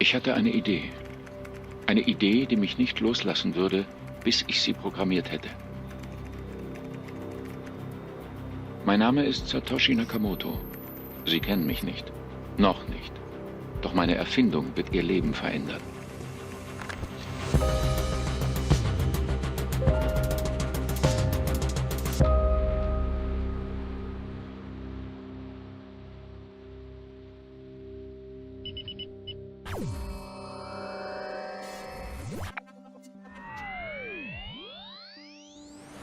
Ich hatte eine Idee. Eine Idee, die mich nicht loslassen würde, bis ich sie programmiert hätte. Mein Name ist Satoshi Nakamoto. Sie kennen mich nicht. Noch nicht. Doch meine Erfindung wird Ihr Leben verändern.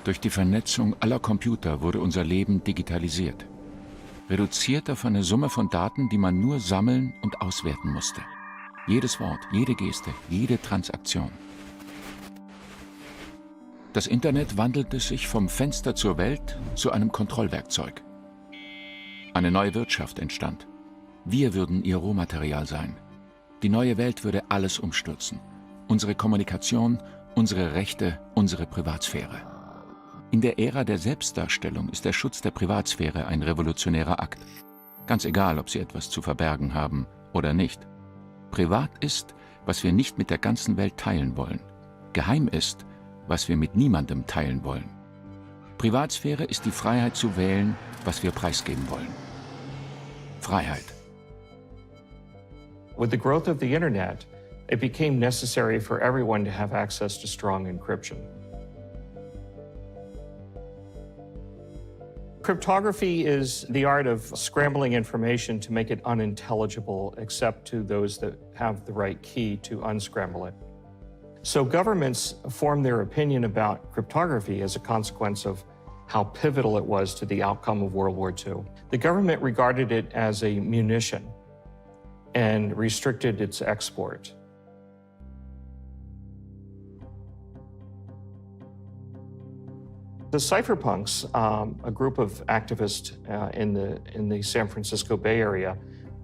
Durch die Vernetzung aller Computer wurde unser Leben digitalisiert. Reduziert auf eine Summe von Daten, die man nur sammeln und auswerten musste. Jedes Wort, jede Geste, jede Transaktion. Das Internet wandelte sich vom Fenster zur Welt zu einem Kontrollwerkzeug. Eine neue Wirtschaft entstand. Wir würden ihr Rohmaterial sein. Die neue Welt würde alles umstürzen. Unsere Kommunikation, unsere Rechte, unsere Privatsphäre. In der Ära der Selbstdarstellung ist der Schutz der Privatsphäre ein revolutionärer Akt. Ganz egal, ob Sie etwas zu verbergen haben oder nicht. Privat ist, was wir nicht mit der ganzen Welt teilen wollen. Geheim ist, was wir mit niemandem teilen wollen. Privatsphäre ist die Freiheit zu wählen, was wir preisgeben wollen. Freiheit. With the growth of the Internet, it became necessary for everyone to have access to strong encryption. Cryptography is the art of scrambling information to make it unintelligible except to those that have the right key to unscramble it. So governments formed their opinion about cryptography as a consequence of how pivotal it was to the outcome of World War II. The government regarded it as a munition and restricted its export. The Cypherpunks, a group of activists in the San Francisco Bay Area,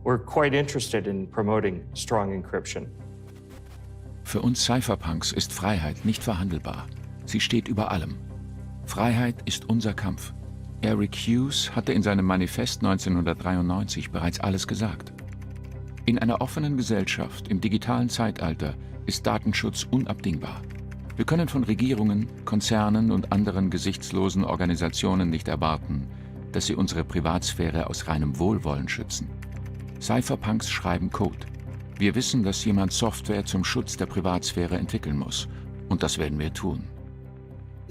were quite interested in promoting strong encryption. Für uns Cypherpunks ist Freiheit nicht verhandelbar. Sie steht über allem. Freiheit ist unser Kampf. Eric Hughes hatte in seinem Manifest 1993 bereits alles gesagt. In einer offenen Gesellschaft im digitalen Zeitalter ist Datenschutz unabdingbar. Wir können von Regierungen, Konzernen und anderen gesichtslosen Organisationen nicht erwarten, dass sie unsere Privatsphäre aus reinem Wohlwollen schützen. Cypherpunks schreiben Code. Wir wissen, dass jemand Software zum Schutz der Privatsphäre entwickeln muss. Und das werden wir tun.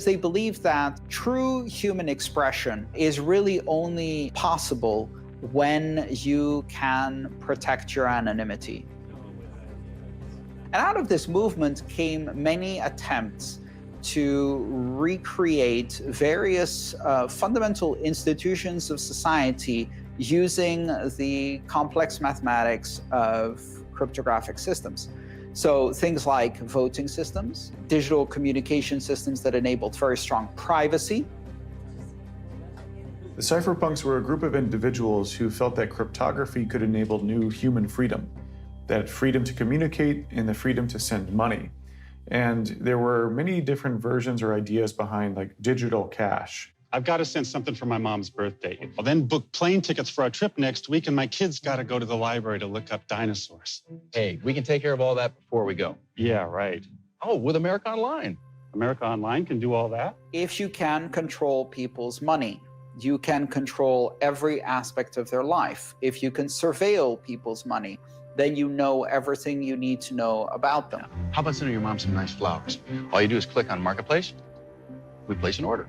They believe that true human expression is really only possible when you can protect your anonymity. And out of this movement came many attempts to recreate various fundamental institutions of society using the complex mathematics of cryptographic systems. So things like voting systems, digital communication systems that enabled very strong privacy. The Cypherpunks were a group of individuals who felt that cryptography could enable new human freedom. That freedom to communicate and the freedom to send money. And there were many different versions or ideas behind like digital cash. I've got to send something for my mom's birthday. I'll then book plane tickets for our trip next week, and my kids got to go to the library to look up dinosaurs. Hey, we can take care of all that before we go. Yeah, right. Oh, with America Online. America Online can do all that? If you can control people's money, you can control every aspect of their life. If you can surveil people's money, then you know everything you need to know about them. How about sending your mom some nice flowers? All you do is click on Marketplace, we place an order.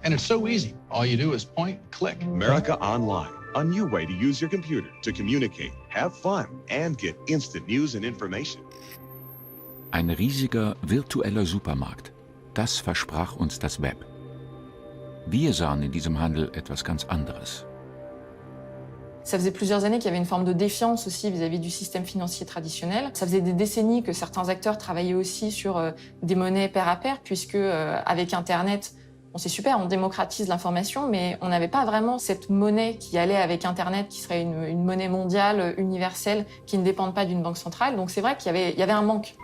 And it's so easy. All you do is point, click. America Online, a new way to use your computer to communicate, have fun, and get instant news and information. Ein riesiger virtueller Supermarkt. Das versprach uns das Web. Wir sahen in diesem Handel etwas ganz anderes. Ça faisait plusieurs années qu'il y avait une forme de défiance aussi vis-à-vis du système financier traditionnel. Ça faisait des décennies que certains acteurs travaillaient aussi sur des monnaies pair à pair, puisque avec Internet, bon, c'est super, on démocratise l'information, mais on n'avait pas vraiment cette monnaie qui allait avec Internet, qui serait une monnaie mondiale, universelle, qui ne dépende pas d'une banque centrale. Donc c'est vrai qu'il y avait un manque.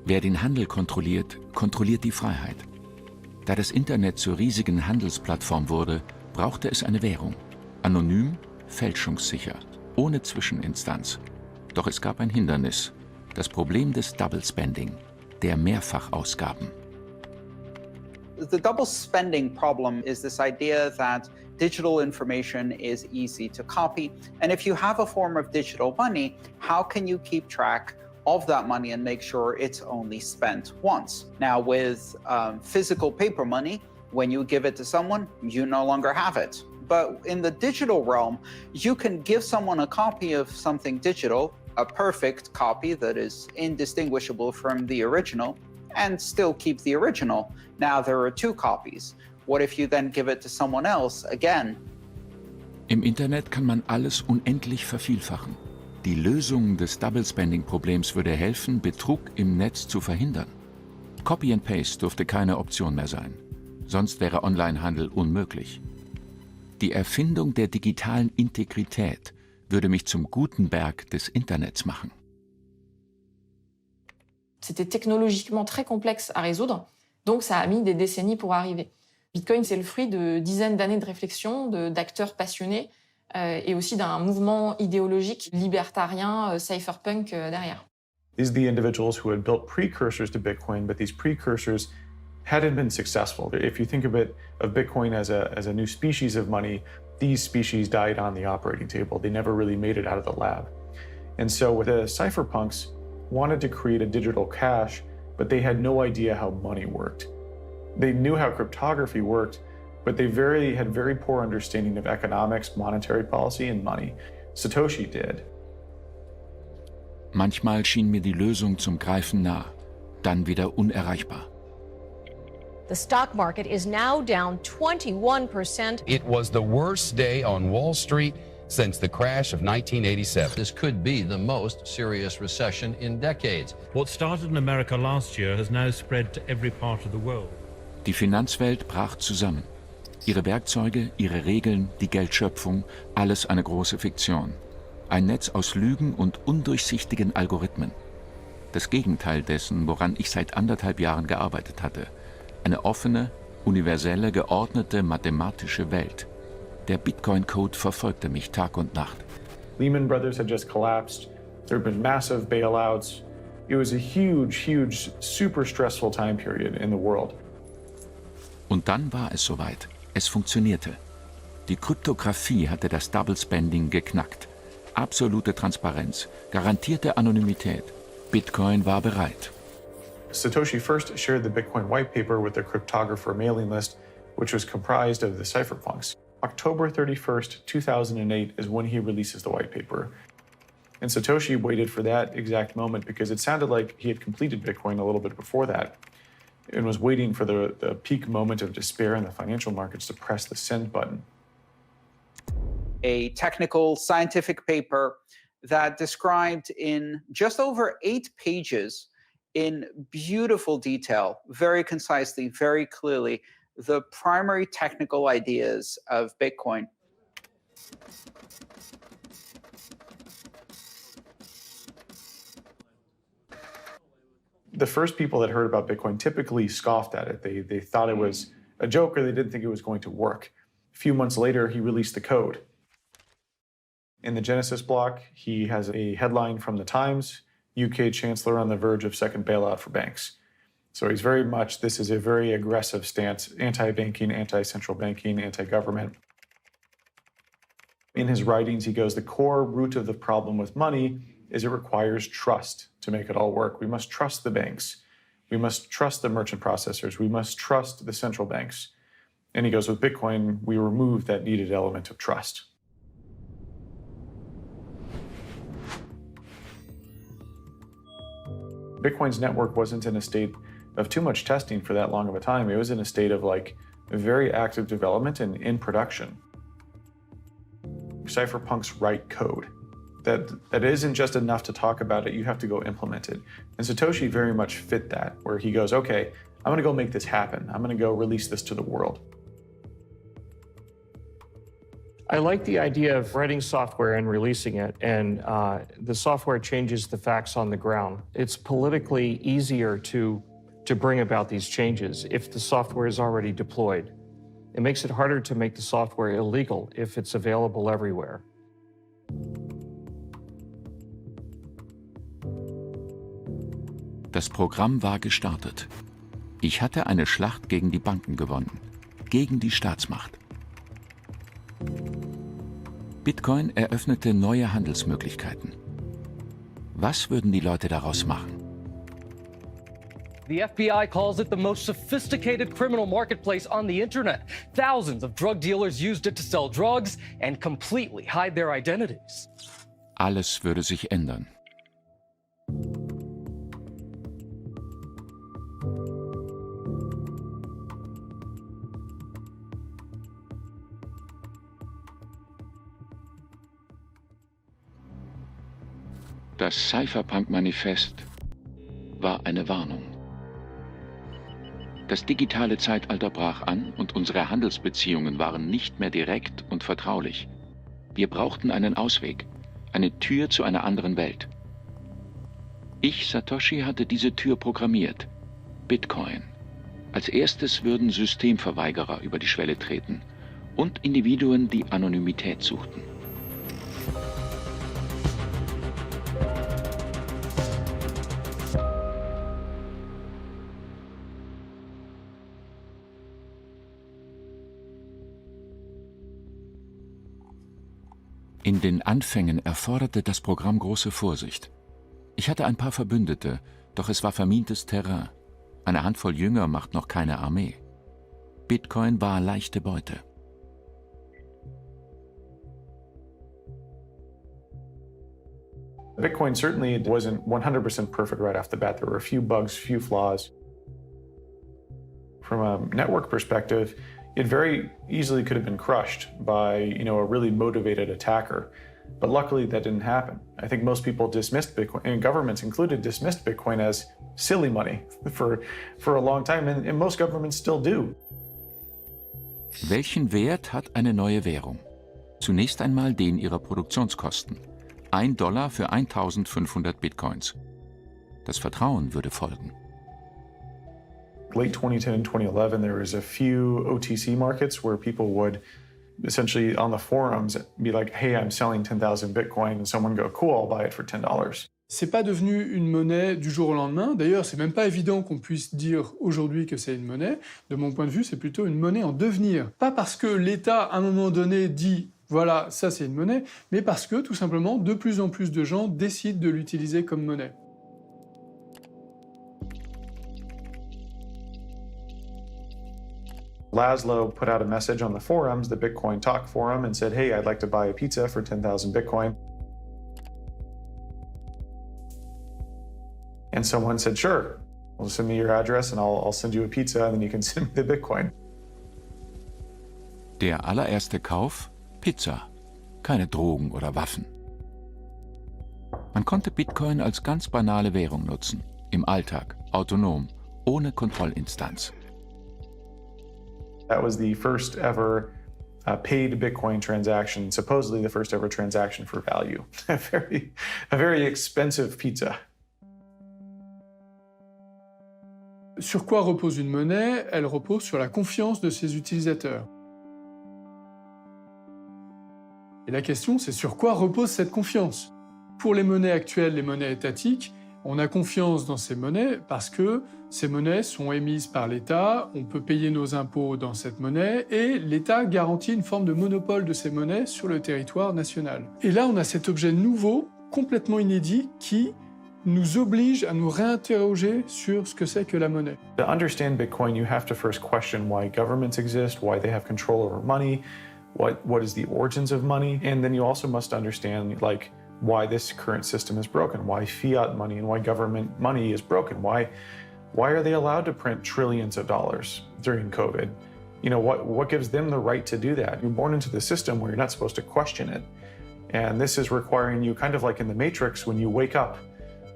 Wer den Handel kontrolliert, kontrolliert die Freiheit. Da das Internet zur riesigen Handelsplattform wurde, brauchte es eine Währung. Anonym, fälschungssicher, ohne Zwischeninstanz. Doch es gab ein Hindernis, das Problem des Double Spending, der Mehrfachausgaben. The double spending problem is this idea that digital information is easy to copy. And if you have a form of digital money, how can you keep track of that money and make sure it's only spent once? Now, with physical paper money, when you give it to someone, you no longer have it. But in the digital realm, you can give someone a copy of something digital, a perfect copy that is indistinguishable from the original, and still keep the original. Now there are two copies. What if you then give it to someone else again? Im Internet kann man alles unendlich vervielfachen. Die Lösung des Double-Spending-Problems würde helfen, Betrug im Netz zu verhindern. Copy and Paste dürfte keine Option mehr sein. Sonst wäre Onlinehandel unmöglich. Die Erfindung der digitalen Integrität würde mich zum Gutenberg des Internets machen. C'était technologiquement très complexe à résoudre, donc ça a mis des décennies pour arriver. Bitcoin, c'est le fruit de dizaines d'années de réflexion, d'acteurs passionnés et aussi d'un mouvement idéologique libertarien, cypherpunk derrière. These are the individuals who had built precursors to Bitcoin, but these precursors hadn't been successful. If you think of Bitcoin as a new species of money, these species died on the operating table. They never really made it out of the lab. And so with the Cypherpunks wanted to create a digital cash, but they had no idea how money worked. They knew how cryptography worked, but they had very poor understanding of economics, monetary policy, and money. Satoshi did. Manchmal schien mir die Lösung zum Greifen nah, dann wieder unerreichbar. The stock market is now down 21%. It was the worst day on Wall Street since the crash of 1987. This could be the most serious recession in decades. What started in America last year has now spread to every part of the world. Die Finanzwelt brach zusammen. Ihre Werkzeuge, ihre Regeln, die Geldschöpfung, alles eine große Fiktion. Ein Netz aus Lügen und undurchsichtigen Algorithmen. Das Gegenteil dessen, woran ich seit 1,5 Jahren gearbeitet hatte. Eine offene, universelle, geordnete mathematische Welt. Der Bitcoin-Code verfolgte mich Tag und Nacht. Lehman Brothers had just collapsed. There had been massive bailouts. It was a huge, super stressful time period in the world. Und dann war es soweit. Es funktionierte. Die Kryptographie hatte das Double Spending geknackt. Absolute Transparenz, garantierte Anonymität. Bitcoin war bereit. Satoshi first shared the Bitcoin white paper with the cryptographer mailing list, which was comprised of the Cypherpunks. October 31st, 2008 is when he releases the white paper. And Satoshi waited for that exact moment because it sounded like he had completed Bitcoin a little bit before that and was waiting for the peak moment of despair in the financial markets to press the send button. A technical scientific paper that described in just over 8 pages in beautiful detail, very concisely, very clearly, the primary technical ideas of Bitcoin. The first people that heard about Bitcoin typically scoffed at it. They thought it was a joke, or they didn't think it was going to work. A few months later, he released the code. In the Genesis block, he has a headline from the Times, UK Chancellor on the verge of second bailout for banks. So he's very much, this is a very aggressive stance, anti-banking, anti-central banking, anti-government. In his writings, he goes, the core root of the problem with money is it requires trust to make it all work. We must trust the banks. We must trust the merchant processors. We must trust the central banks. And he goes, with Bitcoin, we remove that needed element of trust. Bitcoin's network wasn't in a state of too much testing for that long of a time. It was in a state of like very active development and in production. Cypherpunks write code. That isn't just enough to talk about it, you have to go implement it. And Satoshi very much fit that, where he goes, okay, I'm gonna go make this happen. I'm gonna go release this to the world. I like the idea of writing software and releasing it, and the software changes the facts on the ground. It's politically easier to bring about these changes if the software is already deployed. It makes it harder to make the software illegal if it's available everywhere. Das Programm war gestartet. Ich hatte eine Schlacht gegen die Banken gewonnen, gegen die Staatsmacht. Bitcoin eröffnete neue Handelsmöglichkeiten. Was würden die Leute daraus machen? The FBI calls it the most sophisticated criminal marketplace on the internet. Thousands of drug dealers used it to sell drugs and completely hide their identities. Alles würde sich ändern. Das Cypherpunk-Manifest war eine Warnung. Das digitale Zeitalter brach an und unsere Handelsbeziehungen waren nicht mehr direkt und vertraulich. Wir brauchten einen Ausweg, eine Tür zu einer anderen Welt. Ich, Satoshi, hatte diese Tür programmiert. Bitcoin. Als erstes würden Systemverweigerer über die Schwelle treten und Individuen, die Anonymität suchten. In den Anfängen erforderte das Programm große Vorsicht. Ich hatte ein paar Verbündete, doch es war vermintes Terrain. Eine Handvoll Jünger macht noch keine Armee. Bitcoin war leichte Beute. Bitcoin certainly wasn't 100% perfect right off the bat. There were a few bugs, few flaws. From a network perspective, it very easily could have been crushed by, a really motivated attacker. But luckily that didn't happen. I think most people dismissed Bitcoin, and governments included, dismissed Bitcoin as silly money for a long time, and most governments still do. Welchen Wert hat eine neue Währung? Zunächst einmal den ihrer Produktionskosten. $1 für 1500 Bitcoins. Das Vertrauen würde folgen. Late 2010 and 2011, there was a few OTC markets where people would essentially on the forums be like, hey, I'm selling 10,000 Bitcoin, and someone go, cool, I'll buy it for $10. C'est pas devenu une monnaie du jour au lendemain. D'ailleurs, c'est même pas évident qu'on puisse dire aujourd'hui que c'est une monnaie. De mon point de vue, c'est plutôt une monnaie en devenir. Pas parce que l'État, à un moment donné, dit voilà, ça c'est une monnaie, mais parce que, tout simplement, de plus en plus de gens décident de l'utiliser comme monnaie. Laszlo put out a message on the forums, the Bitcoin Talk forum, and said, hey, I'd like to buy a pizza for 10,000 Bitcoin. And someone said, sure, well, send me your address and I'll send you a pizza and then you can send me the Bitcoin. Der allererste Kauf? Pizza. Keine Drogen oder Waffen. Man konnte Bitcoin als ganz banale Währung nutzen. Im Alltag, autonom, ohne Kontrollinstanz. That was the first ever paid Bitcoin transaction, supposedly the first ever transaction for value. A very expensive pizza. Sur quoi repose une monnaie? Elle repose sur la confiance de ses utilisateurs. Et la question, c'est sur quoi repose cette confiance? Pour les monnaies actuelles, les monnaies étatiques, on a confiance dans ces monnaies parce que ces monnaies sont émises par l'État, on peut payer nos impôts dans cette monnaie et l'État garantit une forme de monopole de ces monnaies sur le territoire national. Et là, on a cet objet nouveau, complètement inédit, qui nous oblige à nous réinterroger sur ce que c'est que la monnaie. To understand Bitcoin, you have to first question why governments exist, why they have control over money, what is the origins of money, and then you also must understand why this current system is broken, why fiat money and why government money is broken, why are they allowed to print trillions of dollars during COVID? What gives them the right to do that? You're born into the system where you're not supposed to question it. And this is requiring you, kind of like in the Matrix, when you wake up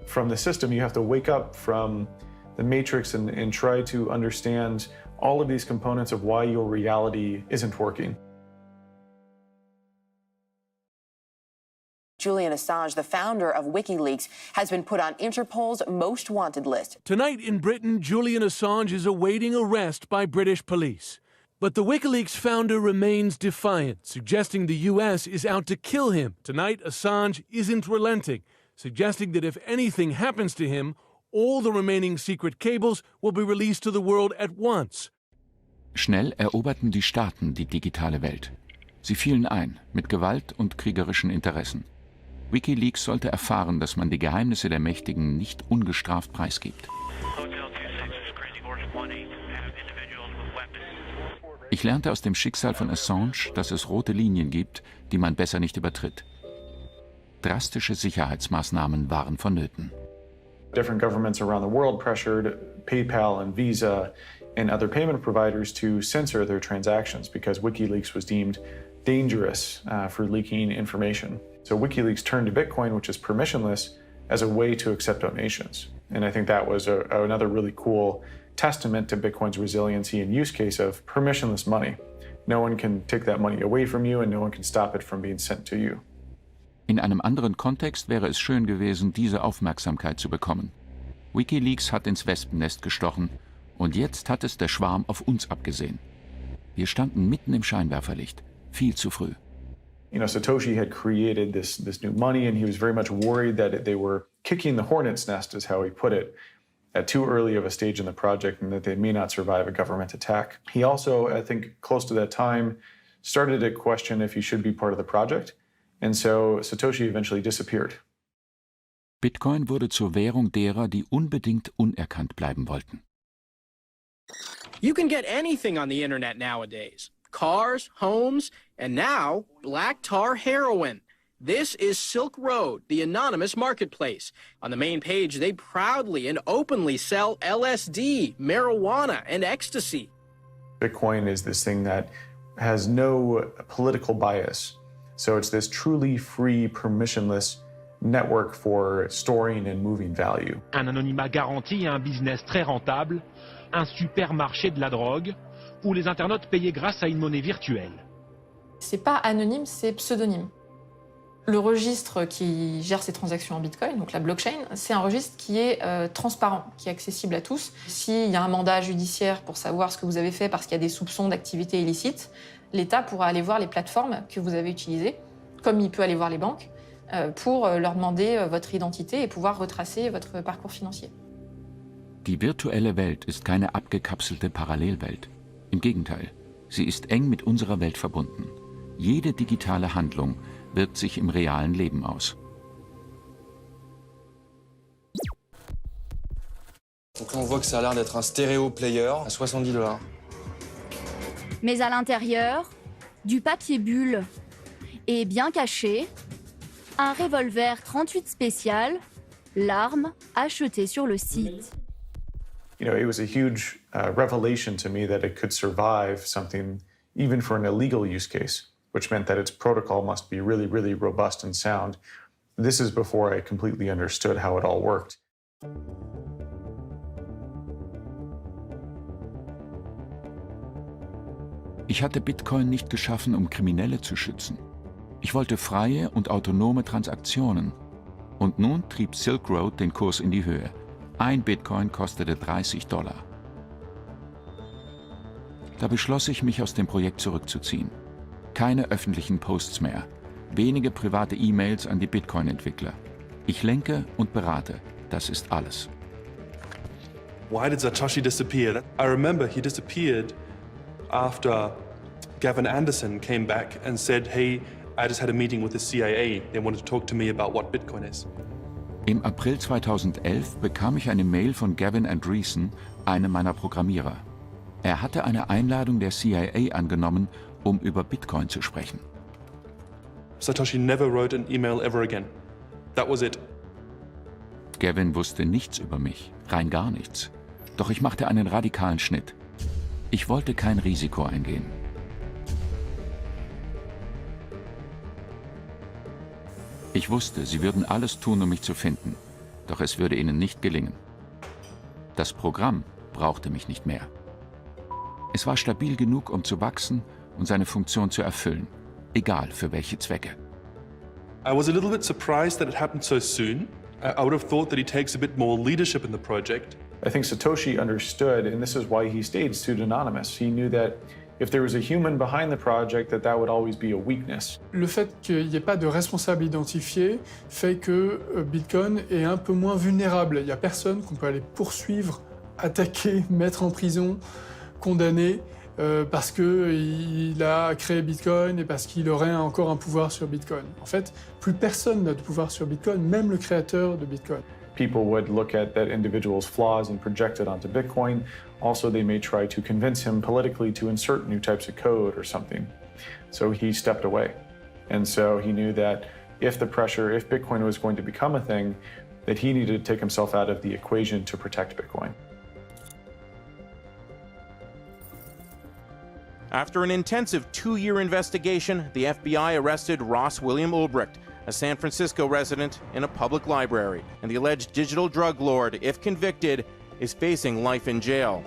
from the system, you have to wake up from the Matrix and try to understand all of these components of why your reality isn't working. Julian Assange, the founder of WikiLeaks, has been put on Interpol's most wanted list. Tonight in Britain, Julian Assange is awaiting arrest by British police. But the WikiLeaks founder remains defiant, suggesting the US is out to kill him. Tonight, Assange isn't relenting, suggesting that if anything happens to him, all the remaining secret cables will be released to the world at once. Schnell eroberten die Staaten die digitale Welt. Sie fielen ein mit Gewalt und kriegerischen Interessen. WikiLeaks sollte erfahren, dass man die Geheimnisse der Mächtigen nicht ungestraft preisgibt. Ich lernte aus dem Schicksal von Assange, dass es rote Linien gibt, die man besser nicht übertritt. Drastische Sicherheitsmaßnahmen waren vonnöten. Different governments around the world pressured PayPal and Visa and other payment providers to censor their transactions because WikiLeaks was deemed dangerous for leaking information. So WikiLeaks turned to Bitcoin, which is permissionless, as a way to accept donations. And I think that was another really cool testament to Bitcoin's resiliency and use case of permissionless money. No one can take that money away from you and no one can stop it from being sent to you. In einem anderen Kontext wäre es schön gewesen, diese Aufmerksamkeit zu bekommen. WikiLeaks hat ins Wespennest gestochen und jetzt hat es der Schwarm auf uns abgesehen. Wir standen mitten im Scheinwerferlicht, viel zu früh. You know, Satoshi had created this new money and he was very much worried that they were kicking the hornet's nest, is how he put it, at too early of a stage in the project and that they may not survive a government attack. He also, I think, close to that time, started to question if he should be part of the project. And so Satoshi eventually disappeared. Bitcoin wurde zur Währung derer, die unbedingt unerkannt bleiben wollten. You can get anything on the internet nowadays. Cars, homes, and now black tar heroin. This is Silk Road, the anonymous marketplace. On the main page, they proudly and openly sell LSD, marijuana, and ecstasy. Bitcoin is this thing that has no political bias. So it's this truly free, permissionless network for storing and moving value. Un anonymat garanti et un business très rentable, un supermarché de la drogue, où les internautes payaient grâce à une monnaie virtuelle. C'est pas anonyme, c'est pseudonyme. Le registre qui gère ces transactions en Bitcoin, donc la blockchain, c'est un registre qui est transparent, qui est accessible à tous. S'il y a un mandat judiciaire pour savoir ce que vous avez fait parce qu'il y a des soupçons d'activité illicite, l'État pourra aller voir les plateformes que vous avez utilisées, comme il peut aller voir les banques, pour leur demander votre identité et pouvoir retracer votre parcours financier. Die virtuelle Welt ist keine abgekapselte Parallelwelt. Im Gegenteil, sie ist eng mit unserer Welt verbunden. Jede digitale Handlung wirkt sich im realen Leben aus. Donc là on voit que ça a l'air d'être un stéréo player à $70. Mais à l'intérieur, du papier bulle et bien caché, un revolver 38 spécial, l'arme achetée sur le site. You know, it was a huge revelation to me that it could survive something even for an illegal use case, which meant that its protocol must be really, really robust and sound. This is before I completely understood how it all worked. Ich hatte Bitcoin nicht geschaffen, um Kriminelle zu schützen. Ich wollte freie und autonome Transaktionen. Und nun trieb Silk Road den Kurs in die Höhe. Ein Bitcoin kostete $30. Da beschloss ich, mich aus dem Projekt zurückzuziehen. Keine öffentlichen Posts mehr. Wenige private E-Mails an die Bitcoin-Entwickler. Ich lenke und berate. Das ist alles. Why did Satoshi disappear? I remember he disappeared after Gavin Anderson came back and said, hey, I just had a meeting with the CIA. They wanted to talk to me about what Bitcoin is. Im April 2011 bekam ich eine Mail von Gavin Anderson, einem meiner Programmierer. Er hatte eine Einladung der CIA angenommen, um über Bitcoin zu sprechen. Satoshi never wrote an email ever again. That was it. Gavin wusste nichts über mich, rein gar nichts. Doch ich machte einen radikalen Schnitt. Ich wollte kein Risiko eingehen. Ich wusste, sie würden alles tun, um mich zu finden, doch es würde ihnen nicht gelingen. Das Programm brauchte mich nicht mehr. Es war stabil genug, um zu wachsen und seine Funktion zu erfüllen, egal für welche Zwecke. I was a little bit surprised that it happened so soon. I would have thought that he takes a bit more leadership in the project. I think Satoshi understood, and this is why he stayed pseudonymous. He knew that if there was a human behind the project, that would always be a weakness. Le fait qu'il n'y ait pas de responsable identifié fait que Bitcoin est un peu moins vulnérable. Il n'y a personne qu'on peut aller poursuivre, attaquer, mettre en prison, condamner parce qu'il a créé Bitcoin et parce qu'il aurait encore un pouvoir sur Bitcoin. En fait, plus personne n'a de pouvoir sur Bitcoin, même le créateur de Bitcoin. People would look at that individual's flaws and project it onto Bitcoin. Also, they may try to convince him politically to insert new types of code or something. So he stepped away. And so he knew that if Bitcoin was going to become a thing, that he needed to take himself out of the equation to protect Bitcoin. After an intensive 2-year investigation, the FBI arrested Ross William Ulbricht, a San Francisco resident, in a public library, and the alleged digital drug lord, if convicted, is facing life in jail.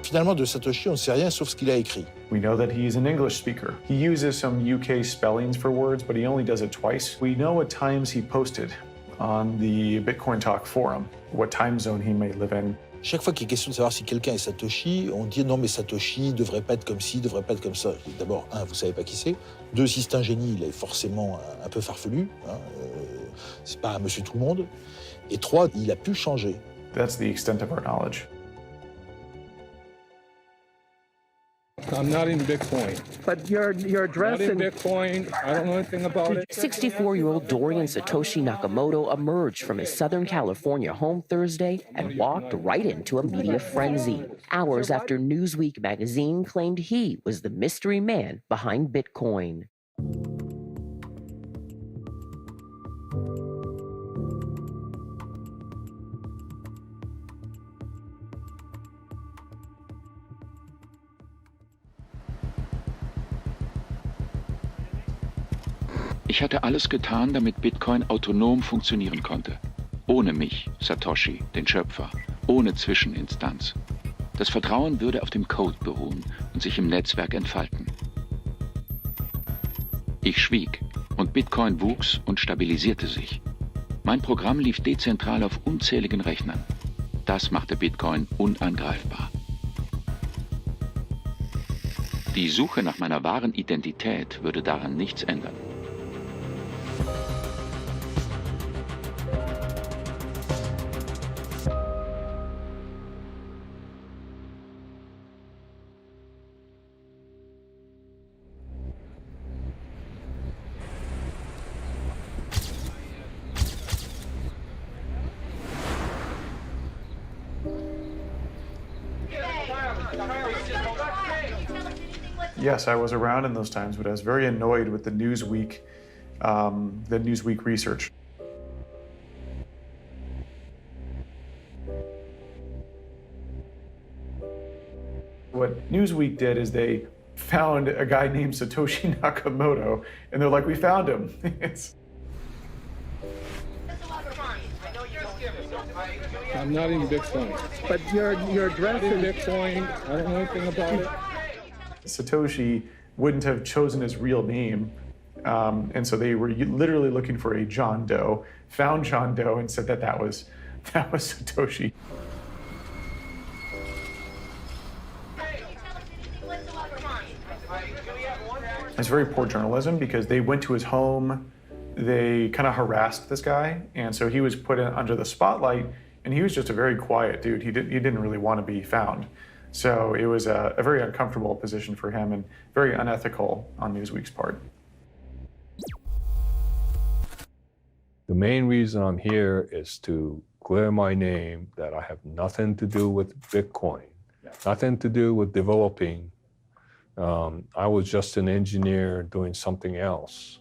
Finalement, de Satoshi, on ne sait rien sauf ce qu'il a écrit. We know that he's an English speaker. He uses some UK spellings for words, but he only does it twice. We know what times he posted on the Bitcoin Talk forum, what time zone he may live in. Chaque fois qu'il est question de savoir si quelqu'un est Satoshi, on dit non mais Satoshi devrait pas être comme ci, devrait pas être comme ça. D'abord, vous savez pas qui c'est. 2, si c'est un génie, il est forcément un peu farfelu. C'est pas un monsieur tout le monde. Et 3, il a pu changer. That's the extent of our knowledge. I'm not in Bitcoin. But your address in Bitcoin, I don't know anything about it. 64-year-old Dorian Satoshi Nakamoto emerged from his Southern California home Thursday and walked right into a media frenzy, hours after Newsweek magazine claimed he was the mystery man behind Bitcoin. Ich hatte alles getan, damit Bitcoin autonom funktionieren konnte. Ohne mich, Satoshi, den Schöpfer. Ohne Zwischeninstanz. Das Vertrauen würde auf dem Code beruhen und sich im Netzwerk entfalten. Ich schwieg und Bitcoin wuchs und stabilisierte sich. Mein Programm lief dezentral auf unzähligen Rechnern. Das machte Bitcoin unangreifbar. Die Suche nach meiner wahren Identität würde daran nichts ändern. Yes, I was around in those times, but I was very annoyed with the Newsweek research. What Newsweek did is they found a guy named Satoshi Nakamoto, and they're like, we found him. I'm not in Bitcoin. But your address in Bitcoin, I don't know anything about it. Satoshi wouldn't have chosen his real name, and so they were literally looking for a John Doe, found John Doe, and said that was Satoshi. It's very poor journalism because they went to his home, they kind of harassed this guy, and so he was put under the spotlight, and he was just a very quiet dude. He didn't really want to be found. So it was a very uncomfortable position for him and very unethical on Newsweek's part. The main reason I'm here is to clear my name that I have nothing to do with Bitcoin, nothing to do with developing. I was just an engineer doing something else.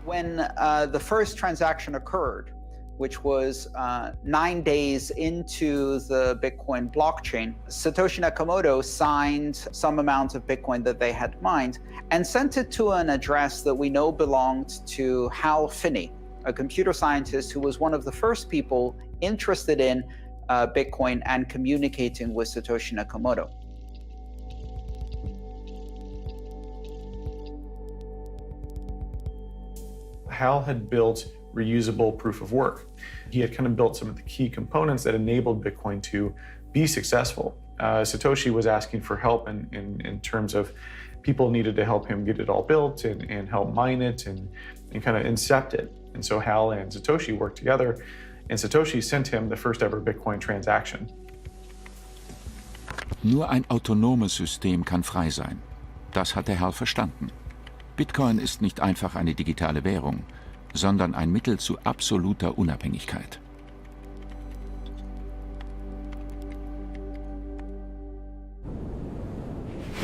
When the first transaction occurred, which was 9 days into the Bitcoin blockchain, Satoshi Nakamoto signed some amount of Bitcoin that they had mined and sent it to an address that we know belonged to Hal Finney, a computer scientist who was one of the first people interested in Bitcoin and communicating with Satoshi Nakamoto. Hal had built reusable proof of work. He had kind of built some of the key components that enabled Bitcoin to be successful. Satoshi was asking for help in terms of people needed to help him get it all built and help mine it and kind of incept it. And so Hal and Satoshi worked together, and Satoshi sent him the first ever Bitcoin transaction. Nur ein autonomes System kann frei sein. Das hat der Hal verstanden. Bitcoin ist nicht einfach eine digitale Währung, sondern ein Mittel zu absoluter Unabhängigkeit.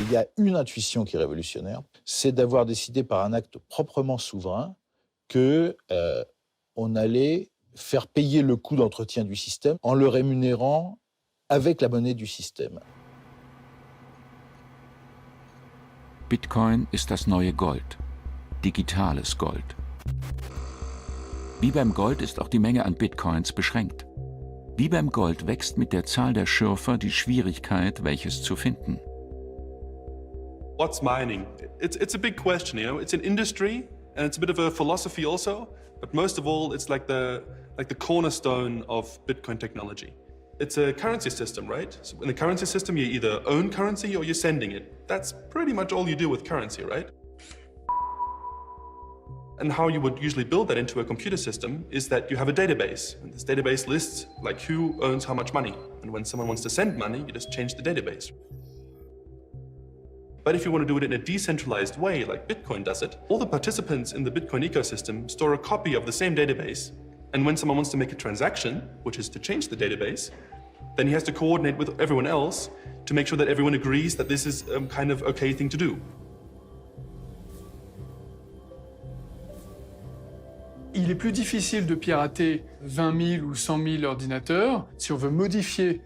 Il y a une intuition qui est révolutionnaire, c'est d'avoir décidé par un acte proprement souverain qu'on allait faire payer le coût d'entretien du système en le rémunérant avec la monnaie du système. Bitcoin ist das neue Gold, digitales Gold. Wie beim Gold ist auch die Menge an Bitcoins beschränkt. Wie beim Gold wächst mit der Zahl der Schürfer die Schwierigkeit, welches zu finden. What's mining? It's a big question, you know. It's an industry and it's a bit of a philosophy also, but most of all, it's like the cornerstone of Bitcoin technology. It's a currency system, right? So in the currency system, you either own currency or you're sending it. That's pretty much all you do with currency, right? And how you would usually build that into a computer system is that you have a database. And this database lists like who owns how much money. And when someone wants to send money, you just change the database. But if you want to do it in a decentralized way, like Bitcoin does it, all the participants in the Bitcoin ecosystem store a copy of the same database. And when someone wants to make a transaction, which is to change the database, then he has to coordinate with everyone else to make sure that everyone agrees that this is a kind of okay thing to do. Il est plus difficile de pirater 20 000 ou 100 000 ordinateurs si on veut modifier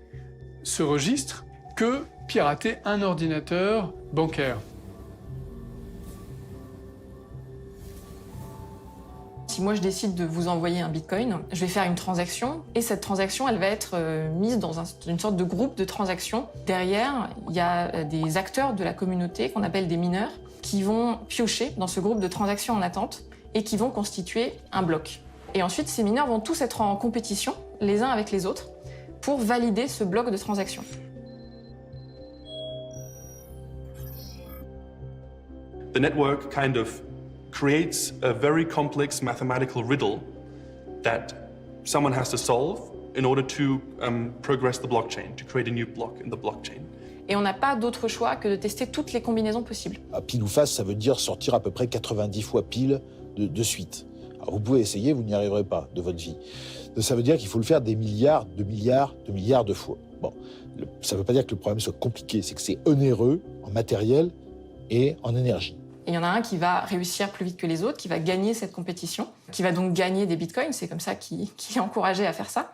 ce registre que pirater un ordinateur bancaire. Si moi je décide de vous envoyer un bitcoin, je vais faire une transaction et cette transaction elle va être mise dans une sorte de groupe de transactions. Derrière, il y a des acteurs de la communauté qu'on appelle des mineurs qui vont piocher dans ce groupe de transactions en attente et qui vont constituer un bloc. Et ensuite, ces mineurs vont tous être en compétition les uns avec les autres pour valider ce bloc de transactions. The network kind of creates a very complex mathematical riddle that someone has to solve in order to progress the blockchain, to create a new block in the blockchain. Et on n'a pas d'autre choix que de tester toutes les combinaisons possibles. À pile ou face, ça veut dire sortir à peu près 90 fois pile de suite. Alors vous pouvez essayer, vous n'y arriverez pas de votre vie. Ça veut dire qu'il faut le faire des milliards de fois. Bon, ça ne veut pas dire que le problème soit compliqué, c'est que c'est onéreux en matériel et en énergie. Et il y en a un qui va réussir plus vite que les autres, qui va gagner cette compétition, qui va donc gagner des bitcoins, c'est comme ça qu'il est encouragé à faire ça.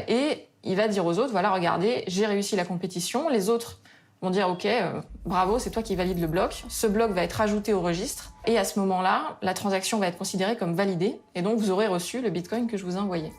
Et il va dire aux autres, voilà, regardez, j'ai réussi la compétition, les autres vont dire, ok, bravo, c'est toi qui valide le bloc, ce bloc va être ajouté au registre, et à ce moment-là, la transaction va être considérée comme validée, et donc vous aurez reçu le bitcoin que je vous ai envoyé.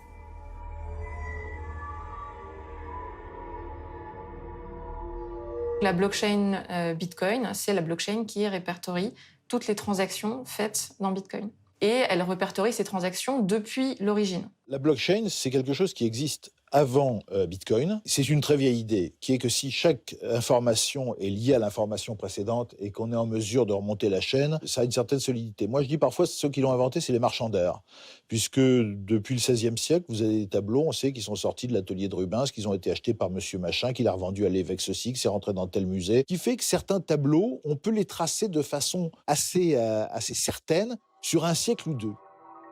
La blockchain Bitcoin, c'est la blockchain qui répertorie toutes les transactions faites dans Bitcoin. Et elle répertorie ces transactions depuis l'origine. La blockchain, c'est quelque chose qui existe avant Bitcoin. C'est une très vieille idée, qui est que si chaque information est liée à l'information précédente et qu'on est en mesure de remonter la chaîne, ça a une certaine solidité. Moi, je dis parfois, ceux qui l'ont inventé, c'est les marchands d'art. Puisque depuis le XVIe siècle, vous avez des tableaux, on sait qu'ils sont sortis de l'atelier de Rubens, qu'ils ont été achetés par monsieur machin, qu'il a revendu à l'évêque ceci, que c'est rentré dans tel musée. Qui fait que certains tableaux, on peut les tracer de façon assez certaine sur un siècle ou deux.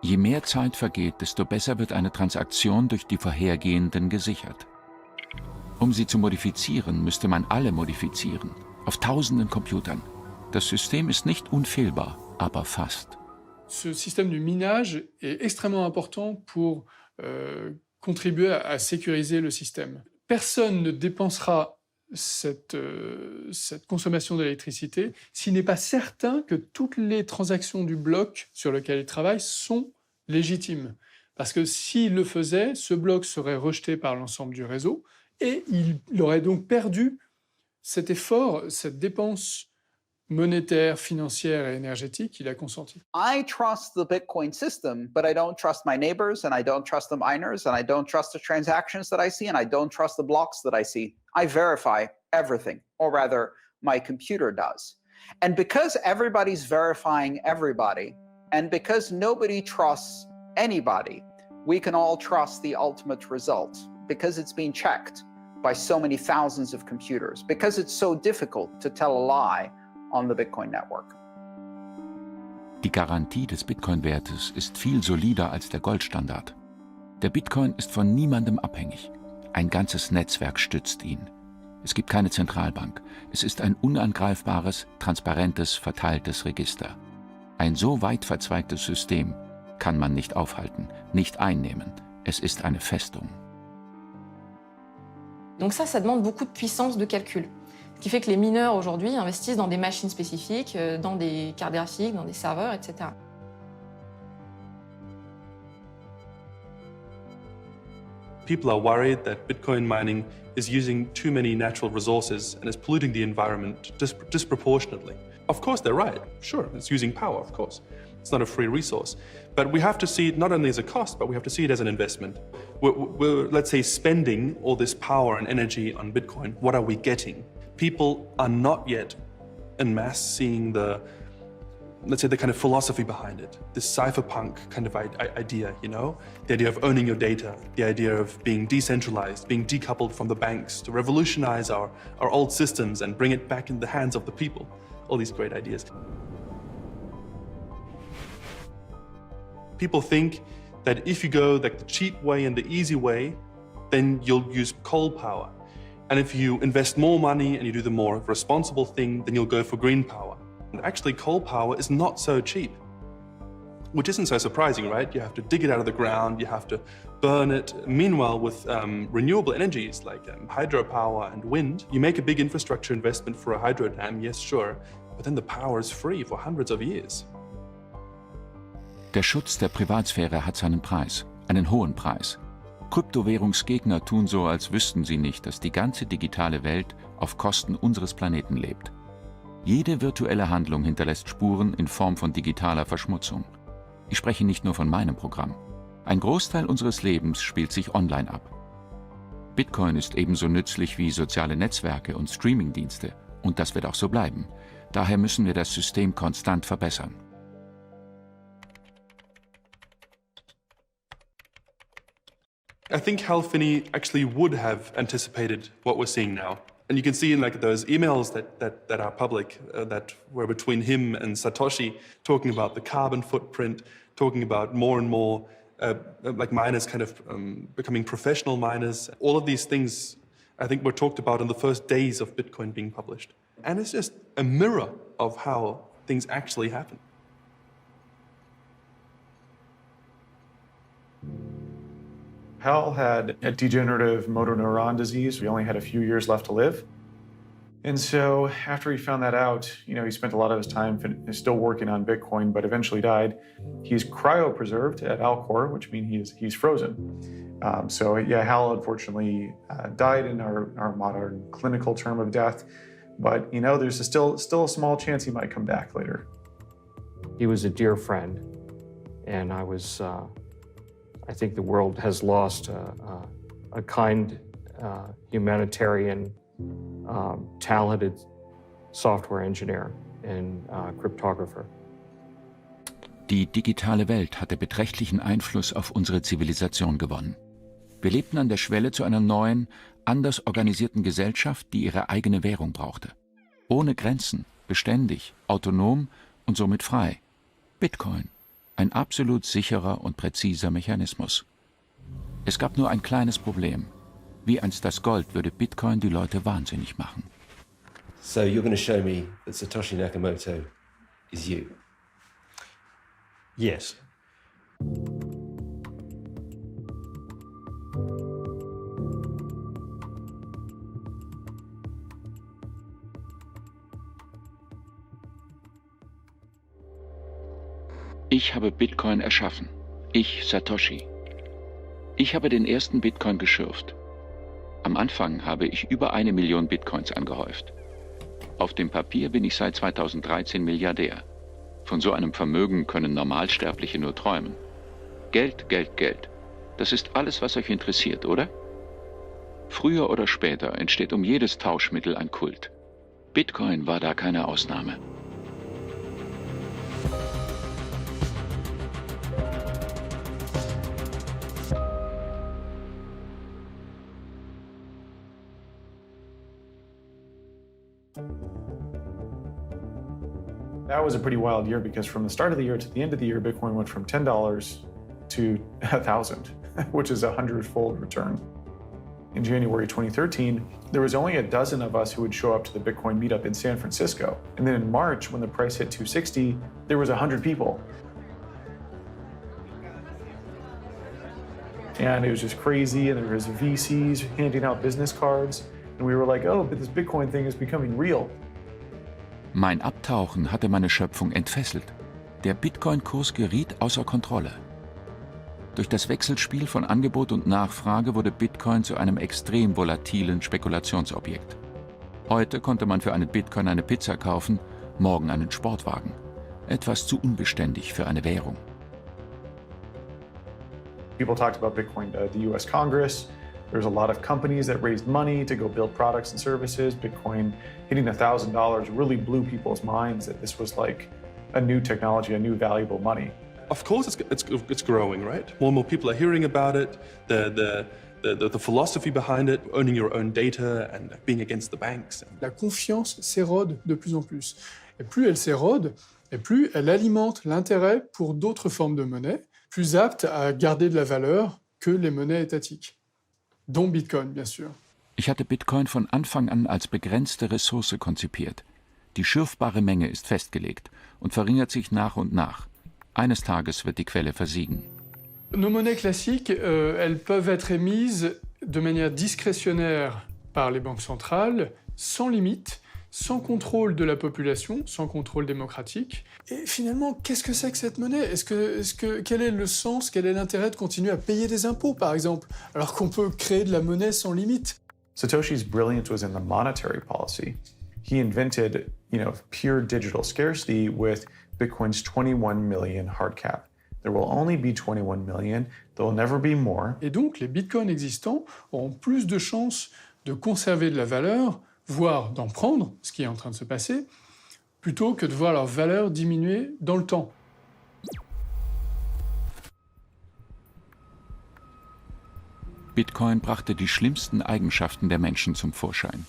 Je mehr Zeit vergeht, desto besser wird eine Transaktion durch die vorhergehenden gesichert. Um sie zu modifizieren, müsste man alle modifizieren, auf tausenden Computern. Das System ist nicht unfehlbar, aber fast. Ce système du minage est extrêmement important pour contribuer à sécuriser le système. Personne ne dépensera cette consommation d'électricité s'il n'est pas certain que toutes les transactions du bloc sur lequel il travaille sont légitime. Parce que s'il le faisait, ce bloc serait rejeté par l'ensemble du réseau et il aurait donc perdu cet effort, cette dépense monétaire, financière et énergétique qu'il a consenti. I trust the Bitcoin system, but I don't trust my neighbors, and I don't trust the miners, and I don't trust the transactions that I see, and I don't trust the blocks that I see. I verify everything, or rather, my computer does. And because everybody's verifying everybody, and because nobody trusts anybody, we can all trust the ultimate result, because it's been checked by so many thousands of computers, because it's so difficult to tell a lie on the Bitcoin network. Die Garantie des Bitcoin-Wertes ist viel solider als der Goldstandard. Der Bitcoin ist von niemandem abhängig. Ein ganzes Netzwerk stützt ihn. Es gibt keine Zentralbank. Es ist ein unangreifbares, transparentes, verteiltes Register. Ein so weit verzweigtes System kann man nicht aufhalten, nicht einnehmen. Es ist eine Festung. Donc ça demande beaucoup de puissance de calcul. Ce qui fait que les mineurs aujourd'hui investissent dans des machines spécifiques, dans des cartes graphiques, dans des serveurs, etc. People are worried that Bitcoin mining is using too many natural resources and is polluting the environment disproportionately. Of course, they're right. Sure, it's using power, of course. It's not a free resource. But we have to see it not only as a cost, but we have to see it as an investment. We're let's say, spending all this power and energy on Bitcoin. What are we getting? People are not yet en masse seeing the, let's say, the kind of philosophy behind it. This cypherpunk kind of idea, you know? The idea of owning your data, the idea of being decentralized, being decoupled from the banks, to revolutionize our old systems and bring it back in the hands of the people. All these great ideas. People think that if you go like the cheap way and the easy way, then you'll use coal power. And if you invest more money and you do the more responsible thing, then you'll go for green power. And actually, coal power is not so cheap, which isn't so surprising, right? You have to dig it out of the ground, you have to burn it. Meanwhile, with renewable energies like hydropower and wind, you make a big infrastructure investment for a hydro dam, yes, sure, but then the power is free for hundreds of years. Der Schutz der Privatsphäre hat seinen Preis, einen hohen Preis. Kryptowährungsgegner tun so, als wüssten sie nicht, dass die ganze digitale Welt auf Kosten unseres Planeten lebt. Jede virtuelle Handlung hinterlässt Spuren in Form von digitaler Verschmutzung. Ich spreche nicht nur von meinem Programm. Ein Großteil unseres Lebens spielt sich online ab. Bitcoin ist ebenso nützlich wie soziale Netzwerke und Streamingdienste. Und das wird auch so bleiben. Daher müssen wir das System konstant verbessern. I think Hal Finney actually would have anticipated what we're seeing now. And you can see in like those emails that are public, that were between him and Satoshi, talking about the carbon footprint, talking about more and more like miners kind of becoming professional miners. All of these things, I think, were talked about in the first days of Bitcoin being published. And it's just a mirror of how things actually happen. Hal had a degenerative motor neuron disease. He only had a few years left to live. And so after he found that out, you know, he spent a lot of his time still working on Bitcoin, but eventually died. He's cryopreserved at Alcor, which means he's frozen. So yeah, Hal unfortunately died in our modern clinical term of death. But you know, there's still a small chance he might come back later. He was a dear friend, and I think the world has lost a kind, humanitarian, talented software engineer and cryptographer. Die digitale Welt hatte beträchtlichen Einfluss auf unsere Zivilisation gewonnen. Wir lebten an der Schwelle zu einer neuen, anders organisierten Gesellschaft, die ihre eigene Währung brauchte. Ohne Grenzen, beständig, autonom und somit frei. Bitcoin. Ein absolut sicherer und präziser Mechanismus. Es gab nur ein kleines Problem. Wie einst das Gold würde Bitcoin die Leute wahnsinnig machen. So you're going to show me that Satoshi Nakamoto is you? Yes. Ich habe Bitcoin erschaffen. Ich, Satoshi. Ich habe den ersten Bitcoin geschürft. Am Anfang habe ich über 1 Million Bitcoins angehäuft. Auf dem Papier bin ich seit 2013 Milliardär. Von so einem Vermögen können Normalsterbliche nur träumen. Geld, Geld, Geld. Das ist alles, was euch interessiert, oder? Früher oder später entsteht um jedes Tauschmittel ein Kult. Bitcoin war da keine Ausnahme. That was a pretty wild year because from the start of the year to the end of the year, Bitcoin went from $10 to 1,000, which is a 100-fold return. In January 2013, there was only a dozen of us who would show up to the Bitcoin meetup in San Francisco. And then in March, when the price hit 260, there was 100 people. And it was just crazy, and there was VCs handing out business cards. And we were like, oh, but this Bitcoin thing is becoming real. Mein Abtauchen hatte meine Schöpfung entfesselt. Der Bitcoin-Kurs geriet außer Kontrolle. Durch das Wechselspiel von Angebot und Nachfrage wurde Bitcoin zu einem extrem volatilen Spekulationsobjekt. Heute konnte man für einen Bitcoin eine Pizza kaufen, morgen einen Sportwagen. Etwas zu unbeständig für eine Währung. People talked about Bitcoin, the US Congress. There's a lot of companies that raised money to go build products and services. Bitcoin hitting $1,000 really blew people's minds that this was like a new technology, a new valuable money. Of course it's growing, right? More and more people are hearing about it, the philosophy behind it, owning your own data and being against the banks. La confiance s'érode de plus en plus. Et plus elle s'érode, et plus elle alimente l'intérêt pour d'autres formes de monnaie, plus aptes à garder de la valeur que les monnaies étatiques. Dont Bitcoin, bien sûr. Ich hatte Bitcoin von Anfang an als begrenzte Ressource konzipiert. Die schürfbare Menge ist festgelegt und verringert sich nach und nach. Eines Tages wird die Quelle versiegen. Nos monnaies classiques, elles peuvent être émises de manière discrétionnaire par les banques centrales, sans limite, sans contrôle de la population, sans contrôle démocratique. Et finalement, qu'est-ce que c'est que cette monnaie ? Quel est le sens, quel est l'intérêt de continuer à payer des impôts, par exemple, alors qu'on peut créer de la monnaie sans limite ? Satoshi's brilliance was in the monetary policy. He invented, pure digital scarcity with Bitcoin's 21 million hard cap. There will only be 21 million, there will never be more. Et donc, les bitcoins existants auront plus de chances de conserver de la valeur, voire d'en prendre, ce qui est en train de se passer, plutôt que de voir leur valeur diminuer dans le temps. Bitcoin brachte die schlimmsten Eigenschaften der Menschen zum Vorschein.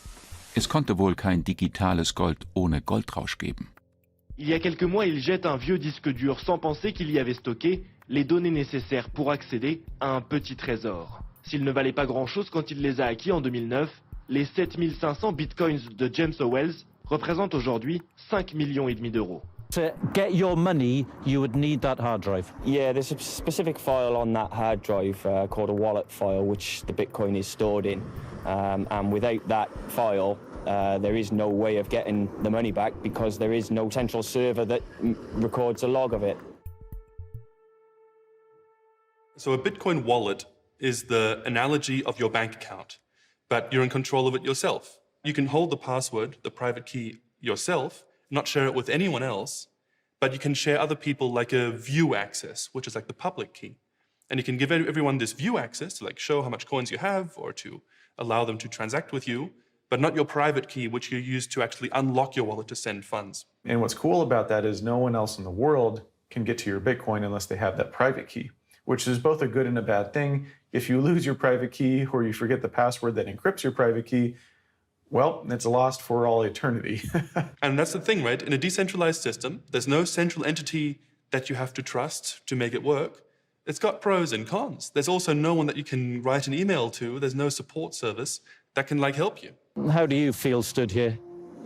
Es konnte wohl kein digitales Gold ohne Goldrausch geben. Il y a quelques mois, il jette un vieux disque dur sans penser qu'il y avait stocké les données nécessaires pour accéder à un petit trésor. S'il ne valait pas grand-chose quand il les a acquis en 2009, les 7500 bitcoins de James Howells représentent aujourd'hui 5,5 millions d'euros. To get your money, you would need that hard drive. Yeah, there's a specific file on that hard drive called a wallet file, which the Bitcoin is stored in. And without that file, there is no way of getting the money back because there is no central server that records a log of it. So a Bitcoin wallet is the analogy of your bank account, but you're in control of it yourself. You can hold the password, the private key, yourself, not share it with anyone else, but you can share other people like a view access, which is like the public key. And you can give everyone this view access to show how much coins you have or to allow them to transact with you, but not your private key, which you use to actually unlock your wallet to send funds. And what's cool about that is no one else in the world can get to your Bitcoin unless they have that private key, which is both a good and a bad thing. If you lose your private key or you forget the password that encrypts your private key, well, it's lost for all eternity. And that's the thing, right? In a decentralized system, there's no central entity that you have to trust to make it work. It's got pros and cons. There's also no one that you can write an email to. There's no support service that can help you. How do you feel stood here?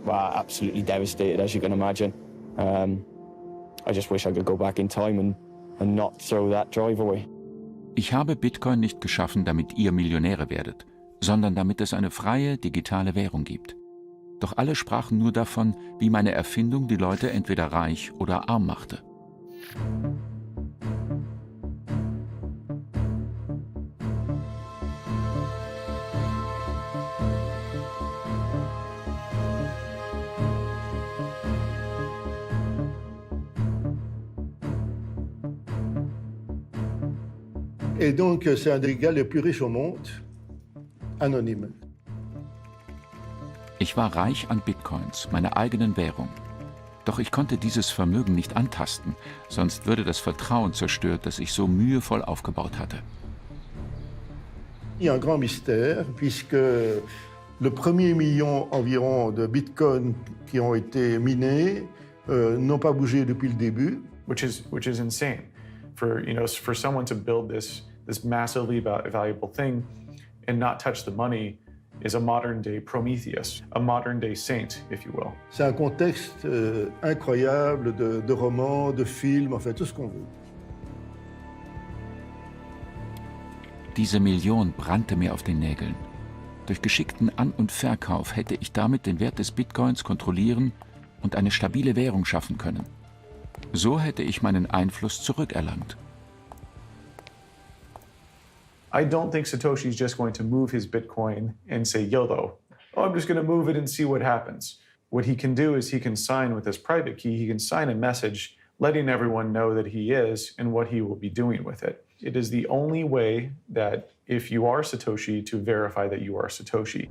Well, absolutely devastated, as you can imagine. I just wish I could go back in time and not throw that drive away. Ich habe Bitcoin nicht geschaffen, damit ihr Millionäre werdet, sondern damit es eine freie, digitale Währung gibt. Doch alle sprachen nur davon, wie meine Erfindung die Leute entweder reich oder arm machte. Et donc, c'est un des gars les plus riches au monde, anonyme. Ich war reich an Bitcoins, meiner eigenen Währung. Doch ich konnte dieses Vermögen nicht antasten, sonst würde das Vertrauen zerstört, das ich so mühevoll aufgebaut hatte. Il y a un grand mystère, puisque le premier million environ de bitcoins qui ont été minés n'ont pas bougé depuis le début. Which is insane. For someone to build this massively valuable thing and not touch the money is a modern-day Prometheus, a modern-day saint, if you will. C'est un contexte incroyable de romans, de films, enfin tout ce qu'on veut. Diese Million brannte mir auf den Nägeln. Durch geschickten An- und Verkauf hätte ich damit den Wert des Bitcoins kontrollieren und eine stabile Währung schaffen können. So hätte ich meinen Einfluss zurückerlangt. I don't think Satoshi's just going to move his Bitcoin and say YOLO. Oh, I'm just going to move it and see what happens. What he can do is he can sign with his private key, he can sign a message letting everyone know that he is and what he will be doing with it. It is the only way that if you are Satoshi, to verify that you are Satoshi.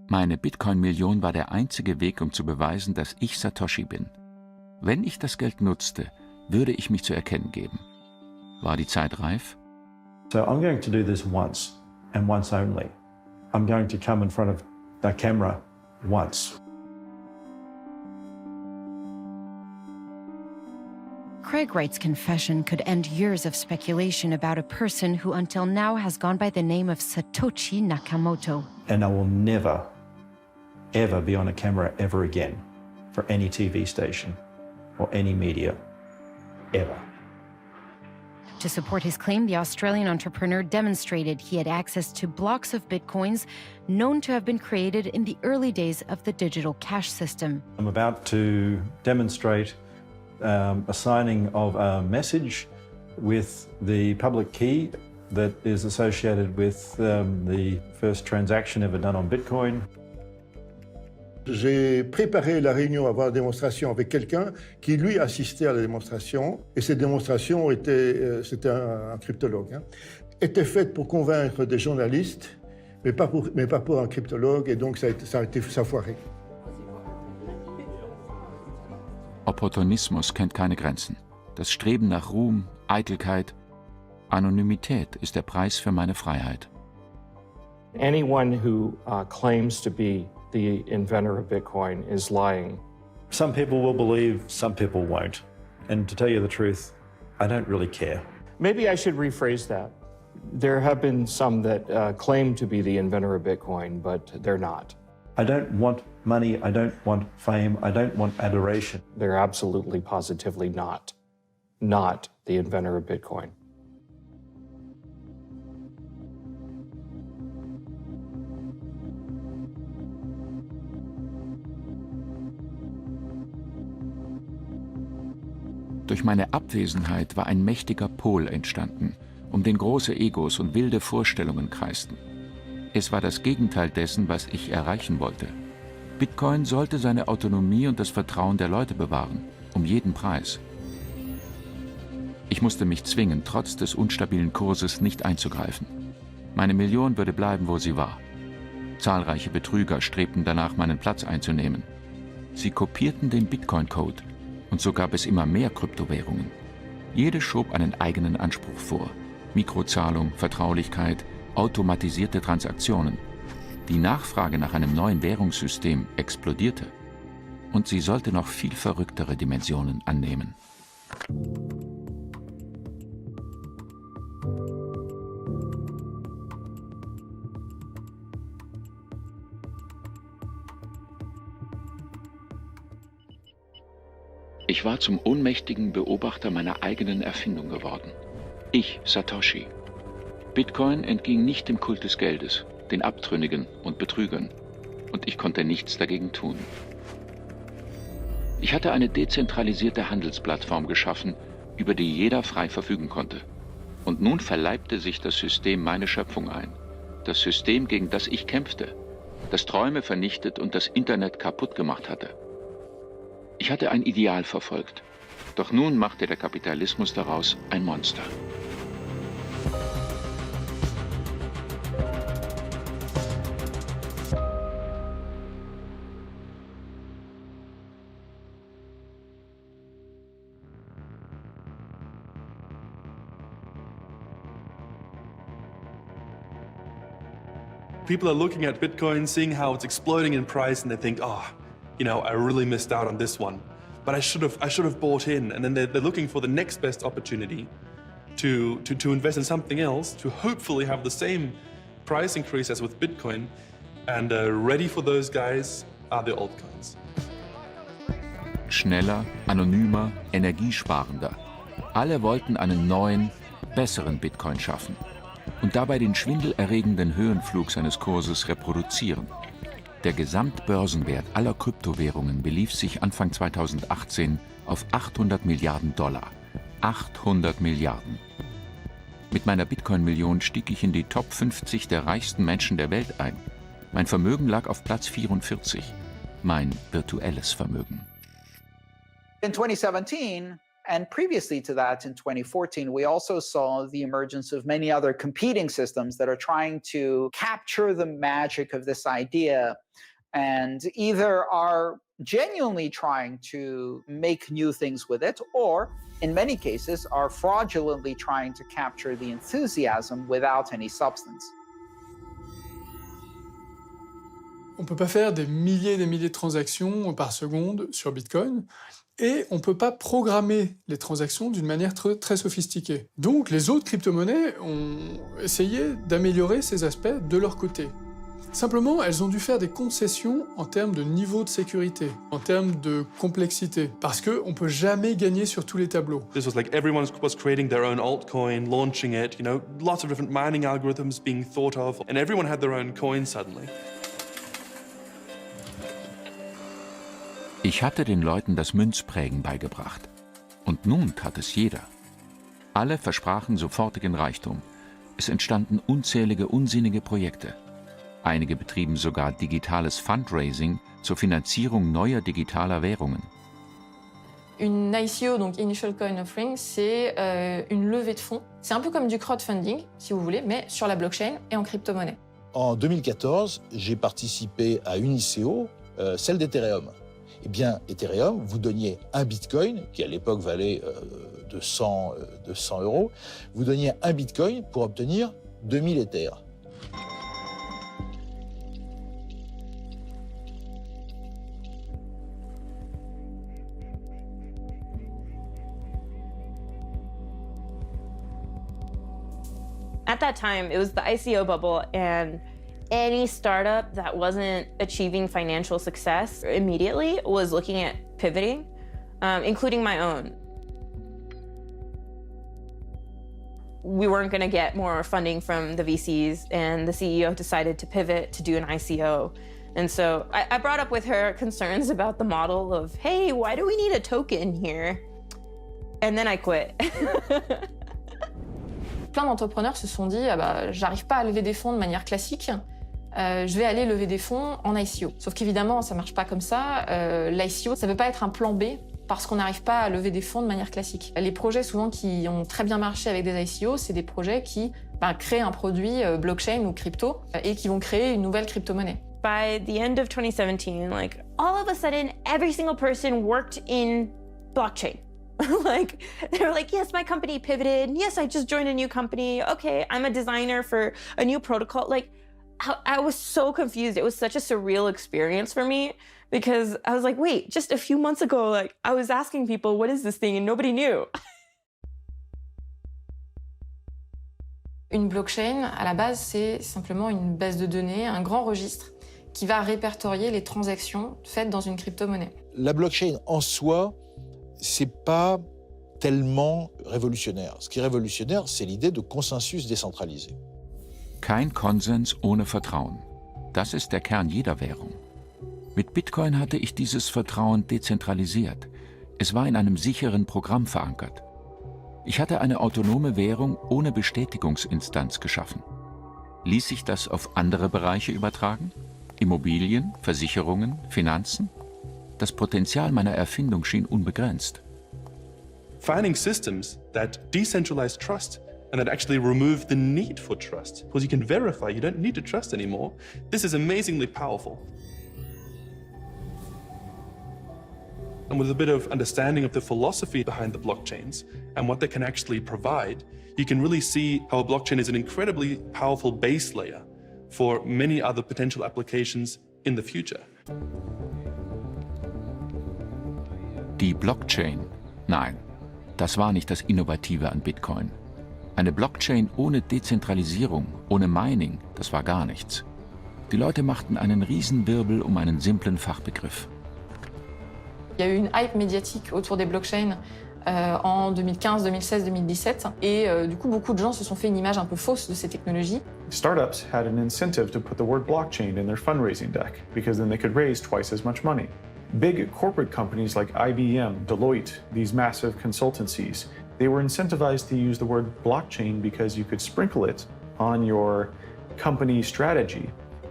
Meine Bitcoin-Million war der einzige Weg, um zu beweisen, dass ich Satoshi bin. Wenn ich das Geld nutzte, würde ich mich zu erkennen geben. War die Zeit reif? So I'm going to do this once and once only. I'm going to come in front of the camera once. Craig Wright's confession could end years of speculation about a person who until now has gone by the name of Satoshi Nakamoto. And I will never, ever be on a camera ever again for any TV station or any media, ever. To support his claim, the Australian entrepreneur demonstrated he had access to blocks of bitcoins known to have been created in the early days of the digital cash system. I'm about to demonstrate a signing of a message with the public key that is associated with the first transaction ever done on Bitcoin. J'ai préparé la réunion avant la démonstration avec quelqu'un qui, lui, assistait à la démonstration. Et cette démonstration c'était un cryptologue, hein, était faite pour convaincre des journalistes, mais pas pour un cryptologue, et donc ça a foiré. Opportunismus kennt keine Grenzen. Das Streben nach Ruhm, Eitelkeit, Anonymität ist der Preis für meine Freiheit. Anyone who claims to be the inventor of Bitcoin is lying. Some people will believe, some people won't. And to tell you the truth, I don't really care. Maybe I should rephrase that. There have been some that claim to be the inventor of Bitcoin, but they're not. I don't want money, I don't want fame, I don't want adoration. They're absolutely, positively not the inventor of Bitcoin. Durch meine Abwesenheit war ein mächtiger Pol entstanden, um den große Egos und wilde Vorstellungen kreisten. Es war das Gegenteil dessen, was ich erreichen wollte. Bitcoin sollte seine Autonomie und das Vertrauen der Leute bewahren, um jeden Preis. Ich musste mich zwingen, trotz des unstabilen Kurses nicht einzugreifen. Meine Million würde bleiben, wo sie war. Zahlreiche Betrüger strebten danach, meinen Platz einzunehmen. Sie kopierten den Bitcoin-Code. Und so gab es immer mehr Kryptowährungen. Jede schob einen eigenen Anspruch vor. Mikrozahlung, Vertraulichkeit, automatisierte Transaktionen. Die Nachfrage nach einem neuen Währungssystem explodierte. Und sie sollte noch viel verrücktere Dimensionen annehmen. Ich war zum ohnmächtigen Beobachter meiner eigenen Erfindung geworden. Ich, Satoshi. Bitcoin entging nicht dem Kult des Geldes, den Abtrünnigen und Betrügern. Und ich konnte nichts dagegen tun. Ich hatte eine dezentralisierte Handelsplattform geschaffen, über die jeder frei verfügen konnte. Und nun verleibte sich das System meine Schöpfung ein. Das System, gegen das ich kämpfte, das Träume vernichtet und das Internet kaputt gemacht hatte. Ich hatte ein Ideal verfolgt, doch nun machte der Kapitalismus daraus ein Monster. People are looking at Bitcoin, seeing how it's exploding in price, and they think, oh, you know, I really missed out on this one. But I should have bought in. And then they're looking for the next best opportunity to invest in something else, to hopefully have the same price increase as with Bitcoin. And ready for those guys are the altcoins. Schneller, anonymer, energiesparender. Alle wollten einen neuen, besseren Bitcoin schaffen und dabei den schwindelerregenden Höhenflug seines Kurses reproduzieren. Der Gesamtbörsenwert aller Kryptowährungen belief sich Anfang 2018 auf 800 Milliarden Dollar. 800 Milliarden. Mit meiner Bitcoin-Million stieg ich in die Top 50 der reichsten Menschen der Welt ein. Mein Vermögen lag auf Platz 44. Mein virtuelles Vermögen. In 2017, and previously to that in 2014, we also saw the emergence of many other competing systems that are trying to capture the magic of this idea and either are genuinely trying to make new things with it, or in many cases are fraudulently trying to capture the enthusiasm without any substance. On ne peut pas faire des milliers et des milliers de transactions par seconde sur Bitcoin, et on ne peut pas programmer les transactions d'une manière très sophistiquée. Donc les autres crypto-monnaies ont essayé d'améliorer ces aspects de leur côté. Simplement, elles ont dû faire des concessions en termes de niveau de sécurité, en termes de complexité, parce qu'on ne peut jamais gagner sur tous les tableaux. This was like everyone was creating their own altcoin, launching it, you know, lots of different mining algorithms being thought of, and everyone had their own coin suddenly. Ich hatte den Leuten das Münzprägen beigebracht. Und nun tat es jeder. Alle versprachen sofortigen Reichtum. Es entstanden unzählige unsinnige Projekte. Einige betrieben sogar digitales Fundraising zur Finanzierung neuer digitaler Währungen. Une ICO, donc Initial Coin Offering, c'est une levée de fonds. C'est un peu comme du crowdfunding, si vous voulez, mais sur la blockchain et en crypto-monnaie. En 2014, j'ai participé à une ICO, celle d'Ethereum. Eh bien, Ethereum, vous donniez un Bitcoin, qui à l'époque valait 200 €, vous donniez un Bitcoin pour obtenir 2000 Ethers. At that time, it was the ICO bubble, and any startup that wasn't achieving financial success immediately was looking at pivoting, including my own. We weren't going to get more funding from the VCs, and the CEO decided to pivot to do an ICO. And so I brought up with her concerns about the model of, hey, why do we need a token here? And then I quit. Plein d'entrepreneurs se sont dit, j'arrive pas à lever des fonds de manière classique, je vais aller lever des fonds en ICO. Sauf qu'évidemment, ça marche pas comme ça. L'ICO, ça peut pas être un plan B parce qu'on n'arrive pas à lever des fonds de manière classique. Les projets souvent qui ont très bien marché avec des ICO, c'est des projets qui créent un produit blockchain ou crypto et qui vont créer une nouvelle crypto-monnaie. By the end of 2017, like all of a sudden, every single person worked in blockchain. Like, they were like, yes, my company pivoted. Yes, I just joined a new company. Okay, I'm a designer for a new protocol. Like, I was so confused. It was such a surreal experience for me because I was like, wait, just a few months ago, like, I was asking people, what is this thing? And nobody knew. Une blockchain, à la base, c'est simplement une base de données, un grand registre qui va répertorier les transactions faites dans une crypto-monnaie. La blockchain en soi, c'est pas tellement révolutionnaire. Ce qui est révolutionnaire, c'est l'idée de consensus décentralisé. Kein Konsens ohne Vertrauen. Das ist der Kern jeder Währung. Mit Bitcoin hatte ich dieses Vertrauen dezentralisiert. Es war in einem sicheren Programm verankert. Ich hatte eine autonome Währung ohne Bestätigungsinstanz geschaffen. Ließ sich das auf andere Bereiche übertragen? Immobilien, Versicherungen, Finanzen? Das Potenzial meiner Erfindung schien unbegrenzt. Finding systems that decentralize trust and that actually remove the need for trust, because you can verify, you don't need to trust anymore. This is amazingly powerful. And with a bit of understanding of the philosophy behind the blockchains and what they can actually provide, you can really see how a blockchain is an incredibly powerful base layer for many other potential applications in the future. Die Blockchain? Nein, das war nicht das Innovative an Bitcoin. Eine Blockchain ohne Dezentralisierung, ohne Mining, das war gar nichts. Die Leute machten einen Riesenwirbel um einen simplen Fachbegriff. Il y a eu une hype médiatique autour des blockchains en 2015, 2016, 2017. Et du coup, beaucoup de gens se sont fait une image un peu fausse de ces technologies. Startups had an incentive to put the word blockchain in their fundraising deck because then they could raise twice as much money. Big corporate companies like IBM, Deloitte, these massive consultancies, they were incentivized to use the word blockchain because you could sprinkle it on your company strategy.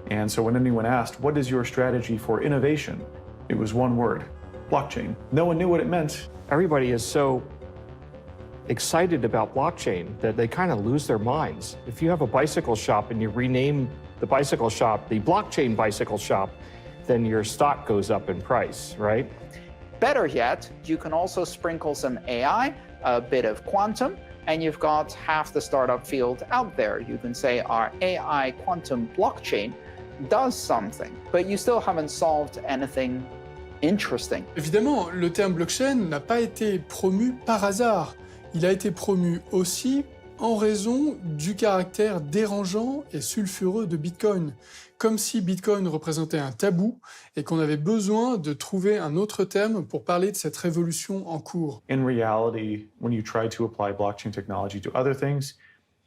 And so when anyone asked, what is your strategy for innovation? It was one word, blockchain. No one knew what it meant. Everybody is so excited about blockchain that they kind of lose their minds. If you have a bicycle shop and you rename the bicycle shop the blockchain bicycle shop, then your stock goes up in price, right? Better yet, you can also sprinkle some AI, a bit of quantum, and you've got half the startup field out there. You can say our AI quantum blockchain does something, but you still haven't solved anything interesting. Évidemment, le terme blockchain n'a pas été promu par hasard. Il a été promu aussi en raison du caractère dérangeant et sulfureux de Bitcoin. Comme si Bitcoin représentait un tabou et qu'on avait besoin de trouver un autre terme pour parler de cette révolution en cours. In reality, when you try to apply blockchain technology to other things,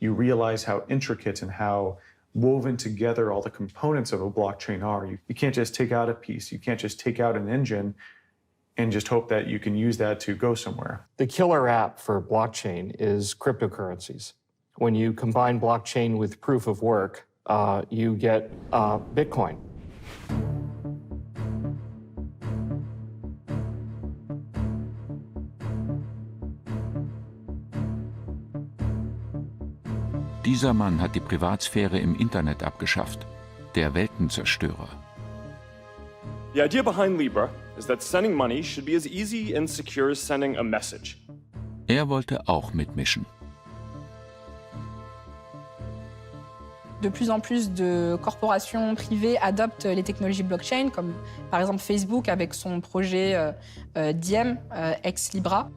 you realize how intricate and how woven together all the components of a blockchain are. You can't just take out a piece. You can't just take out an engine and just hope that you can use that to go somewhere. The killer app for blockchain is cryptocurrencies. When you combine blockchain with proof of work, you get Bitcoin. Dieser Mann hat die Privatsphäre im Internet abgeschafft. Der Weltenzerstörer. The idea behind Libra is that sending money should be as easy and secure as sending a message. Er wollte auch mitmischen. De plus en plus de corporations privées adoptent les technologies blockchain, comme par exemple Facebook avec son projet Diem, ex-Libra.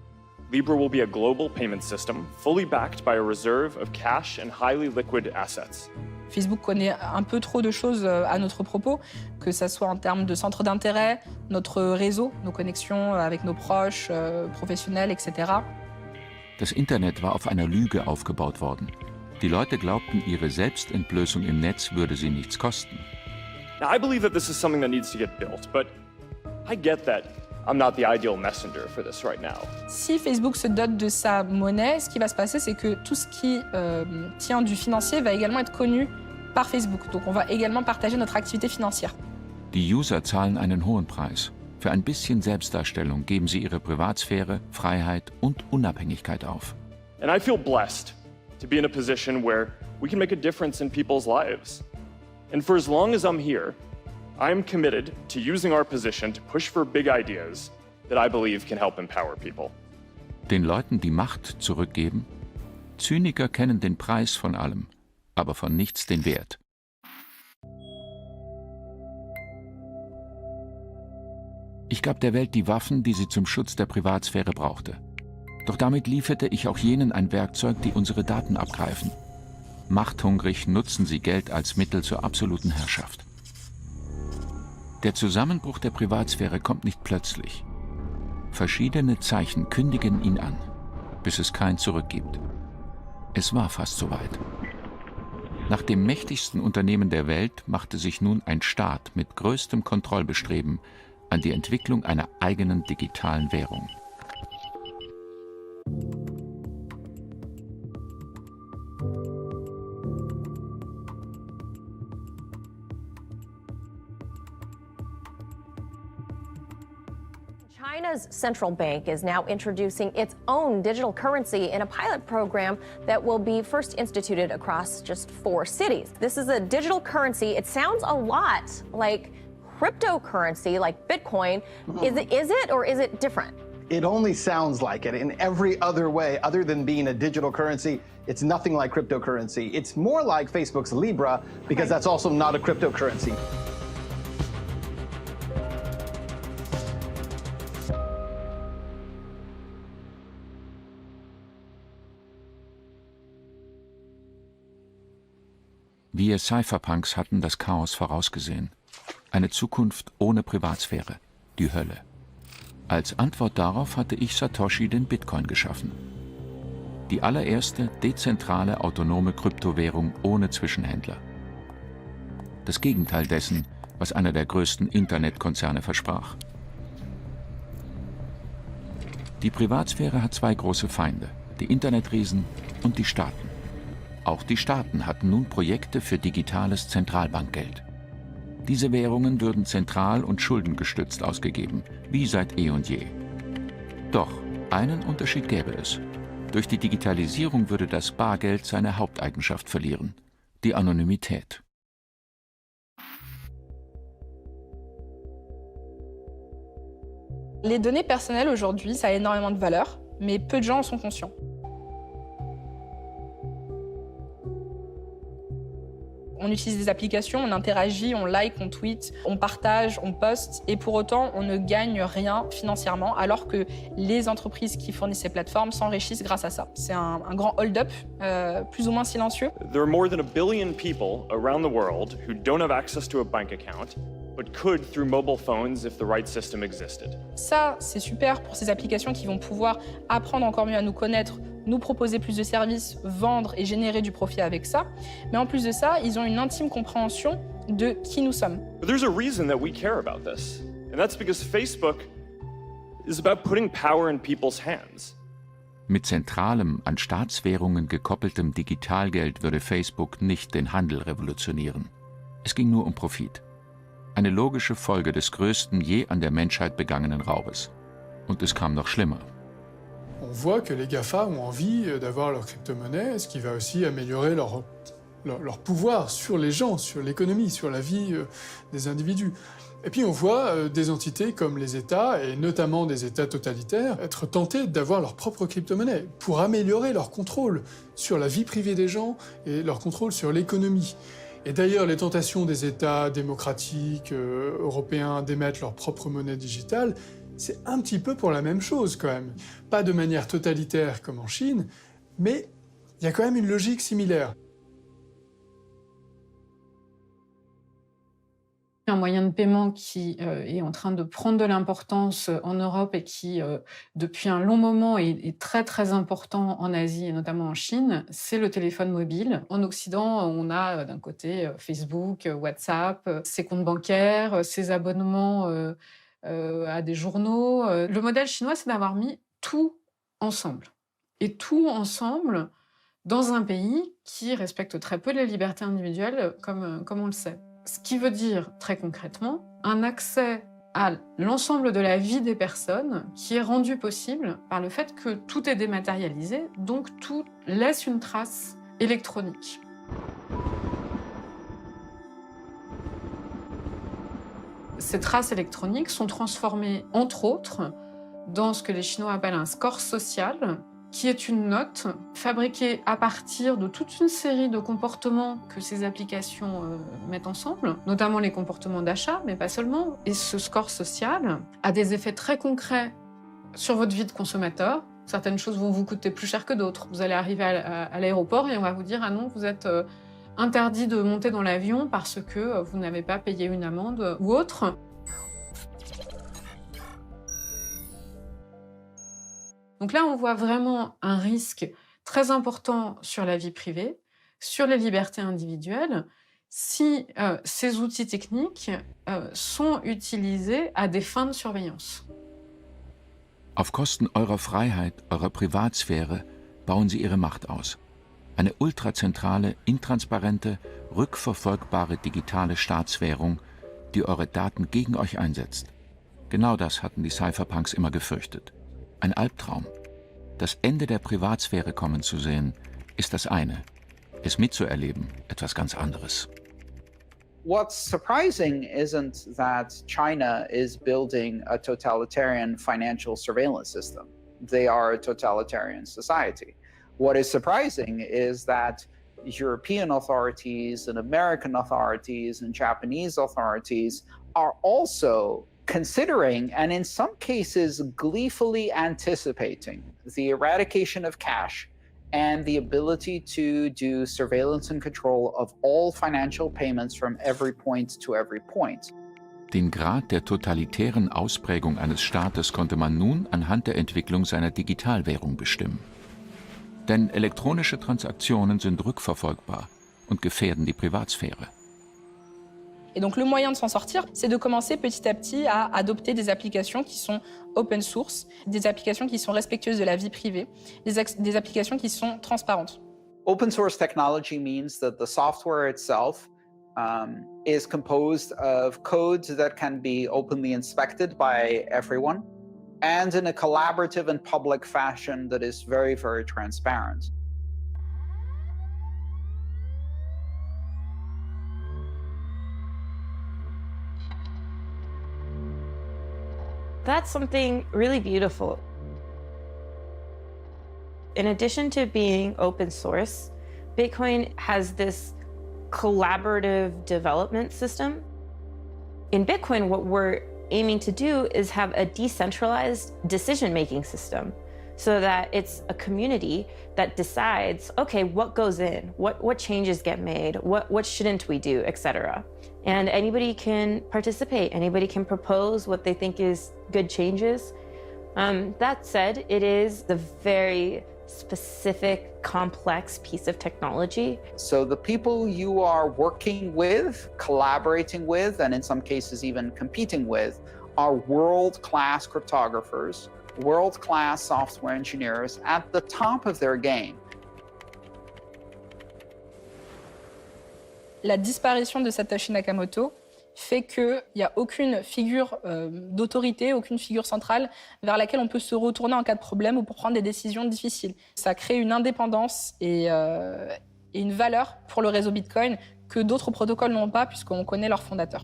Libra will be a global payment system, fully backed by a reserve of cash and highly liquid assets. Facebook connaît un peu trop de choses à notre propos, que ce soit en termes de centre d'intérêt, notre réseau, nos connexions avec nos proches, professionnels, etc. Das Internet war auf einer Lüge aufgebaut worden. Die Leute glaubten, ihre Selbstentblößung im Netz würde sie nichts kosten. Now, I believe that this is something that needs to get built, but I get that I'm not the ideal messenger for this right now. Si Facebook se dote de sa monnaie, ce qui va se passer, c'est que tout ce qui tient du financier va également être connu par Facebook. Donc on va également partager notre activité financière. Die User zahlen einen hohen Preis. Für ein bisschen Selbstdarstellung geben sie ihre Privatsphäre, Freiheit und Unabhängigkeit auf. And I feel blessed to be in a position where we can make a difference in people's lives. And for as long as I'm here, I'm committed to using our position to push for big ideas that I believe can help empower people. Den Leuten die Macht zurückgeben? Zyniker kennen den Preis von allem, aber von nichts den Wert. Ich gab der Welt die Waffen, die sie zum Schutz der Privatsphäre brauchte. Doch damit lieferte ich auch jenen ein Werkzeug, die unsere Daten abgreifen. Machthungrig nutzen sie Geld als Mittel zur absoluten Herrschaft. Der Zusammenbruch der Privatsphäre kommt nicht plötzlich. Verschiedene Zeichen kündigen ihn an, bis es kein Zurück gibt. Es war fast soweit. Nach dem mächtigsten Unternehmen der Welt machte sich nun ein Staat mit größtem Kontrollbestreben an die Entwicklung einer eigenen digitalen Währung. China's central bank is now introducing its own digital currency in a pilot program that will be first instituted across just 4 cities. This is a digital currency. It sounds a lot like cryptocurrency, like Bitcoin. Is it or is it different? It only sounds like it. In every other way, other than being a digital currency, it's nothing like cryptocurrency. It's more like Facebook's Libra, because that's also not a cryptocurrency. Wir Cypherpunks hatten das Chaos vorausgesehen. Eine Zukunft ohne Privatsphäre, die Hölle. Als Antwort darauf hatte ich Satoshi den Bitcoin geschaffen. Die allererste dezentrale autonome Kryptowährung ohne Zwischenhändler. Das Gegenteil dessen, was einer der größten Internetkonzerne versprach. Die Privatsphäre hat zwei große Feinde, die Internetriesen und die Staaten. Auch die Staaten hatten nun Projekte für digitales Zentralbankgeld. Diese Währungen würden zentral- und schuldengestützt ausgegeben, wie seit eh und je. Doch einen Unterschied gäbe es. Durch die Digitalisierung würde das Bargeld seine Haupteigenschaft verlieren, die Anonymität. Les données personnelles aujourd'hui, ça a énormément de valeur, mais peu de gens en sont conscients. On utilise des applications, on interagit, on like, on tweet, on partage, on poste, et pour autant, on ne gagne rien financièrement, alors que les entreprises qui fournissent ces plateformes s'enrichissent grâce à ça. C'est un grand hold-up, plus ou moins silencieux. There are more than 1 billion people around the world who don't have access to a bank account, but could through mobile phones if the right system existed. Ça, c'est super pour ces applications qui vont pouvoir apprendre encore mieux à nous connaître, nous proposer plus de services, vendre et générer du profit avec ça. Mais en plus de ça, ils ont une intime compréhension de qui nous sommes. But there's a reason that we care about this, and that's because Facebook is about putting power in people's hands. Mit zentralem, an Staatswährungen gekoppeltem Digitalgeld würde Facebook nicht den Handel revolutionieren. Es ging nur um Profit. Eine logische Folge des größten je an der Menschheit begangenen Raubes. Und es kam noch schlimmer. On voit que les GAFA ont envie d'avoir leur crypto-monnaie, ce qui va aussi améliorer leur pouvoir sur les gens, sur l'économie, sur la vie des individus. Et puis on voit des entités comme les États, et notamment des États totalitaires, être tentés d'avoir leur propre crypto-monnaie pour améliorer leur contrôle sur la vie privée des gens et leur contrôle sur l'économie. Et d'ailleurs, les tentations des États démocratiques européens d'émettre leur propre monnaie digitale, c'est un petit peu pour la même chose quand même. Pas de manière totalitaire comme en Chine, mais il y a quand même une logique similaire. Un moyen de paiement qui est en train de prendre de l'importance en Europe et qui, depuis un long moment, est très très important en Asie et notamment en Chine, c'est le téléphone mobile. En Occident, on a d'un côté Facebook, WhatsApp, ses comptes bancaires, ses abonnements à des journaux. Le modèle chinois, c'est d'avoir mis tout ensemble. Et tout ensemble dans un pays qui respecte très peu les libertés individuelles, comme on le sait. Ce qui veut dire, très concrètement, un accès à l'ensemble de la vie des personnes qui est rendu possible par le fait que tout est dématérialisé, donc tout laisse une trace électronique. Ces traces électroniques sont transformées, entre autres, dans ce que les Chinois appellent un score social, qui est une note fabriquée à partir de toute une série de comportements que ces applications mettent ensemble, notamment les comportements d'achat, mais pas seulement. Et ce score social a des effets très concrets sur votre vie de consommateur. Certaines choses vont vous coûter plus cher que d'autres. Vous allez arriver à l'aéroport et on va vous dire « Ah non, vous êtes interdit de monter dans l'avion parce que vous n'avez pas payé une amende ou autre ». Donc là, on voit vraiment un risque très important sur la vie privée, sur les libertés individuelles, si ces outils techniques sont utilisés à des fins de surveillance. Auf Kosten eurer Freiheit, eurer Privatsphäre bauen sie ihre Macht aus. Eine ultrazentrale, intransparente, rückverfolgbare digitale Staatswährung, die eure Daten gegen euch einsetzt. Genau das hatten die Cypherpunks immer gefürchtet. Ein Albtraum. Das Ende der Privatsphäre kommen zu sehen, ist das eine. Es mitzuerleben, etwas ganz anderes. What's surprising isn't that China is building a totalitarian financial surveillance system. They are a totalitarian society. What is surprising is that European authorities and American authorities and Japanese authorities are also considering, and in some cases gleefully anticipating, the eradication of cash and the ability to do surveillance and control of all financial payments from every point to every point. Den Grad der totalitären Ausprägung eines Staates konnte man nun anhand der Entwicklung seiner Digitalwährung bestimmen. Denn elektronische Transaktionen sind rückverfolgbar und gefährden die Privatsphäre. Et donc le moyen de s'en sortir, c'est de commencer petit à petit à adopter des applications qui sont open source, des applications qui sont respectueuses de la vie privée, des applications qui sont transparentes. Open source technology means that the software itself is composed of codes that can be openly inspected by everyone and in a collaborative and public fashion that is very, very transparent. That's something really beautiful. In addition to being open source, Bitcoin has this collaborative development system. In Bitcoin, what we're aiming to do is have a decentralized decision-making system so that it's a community that decides, okay, what goes in, what changes get made, what shouldn't we do, etc. And anybody can participate, anybody can propose what they think is good changes. That said, it is a very specific, complex piece of technology. So the people you are working with, collaborating with, and in some cases even competing with, are world-class cryptographers, world-class software engineers at the top of their game. La disparition de Satoshi Nakamoto fait qu'il n'y a aucune figure d'autorité, aucune figure centrale vers laquelle on peut se retourner en cas de problème ou pour prendre des décisions difficiles. Ça crée une indépendance et une valeur pour le réseau Bitcoin que d'autres protocoles n'ont pas puisqu'on connaît leurs fondateurs.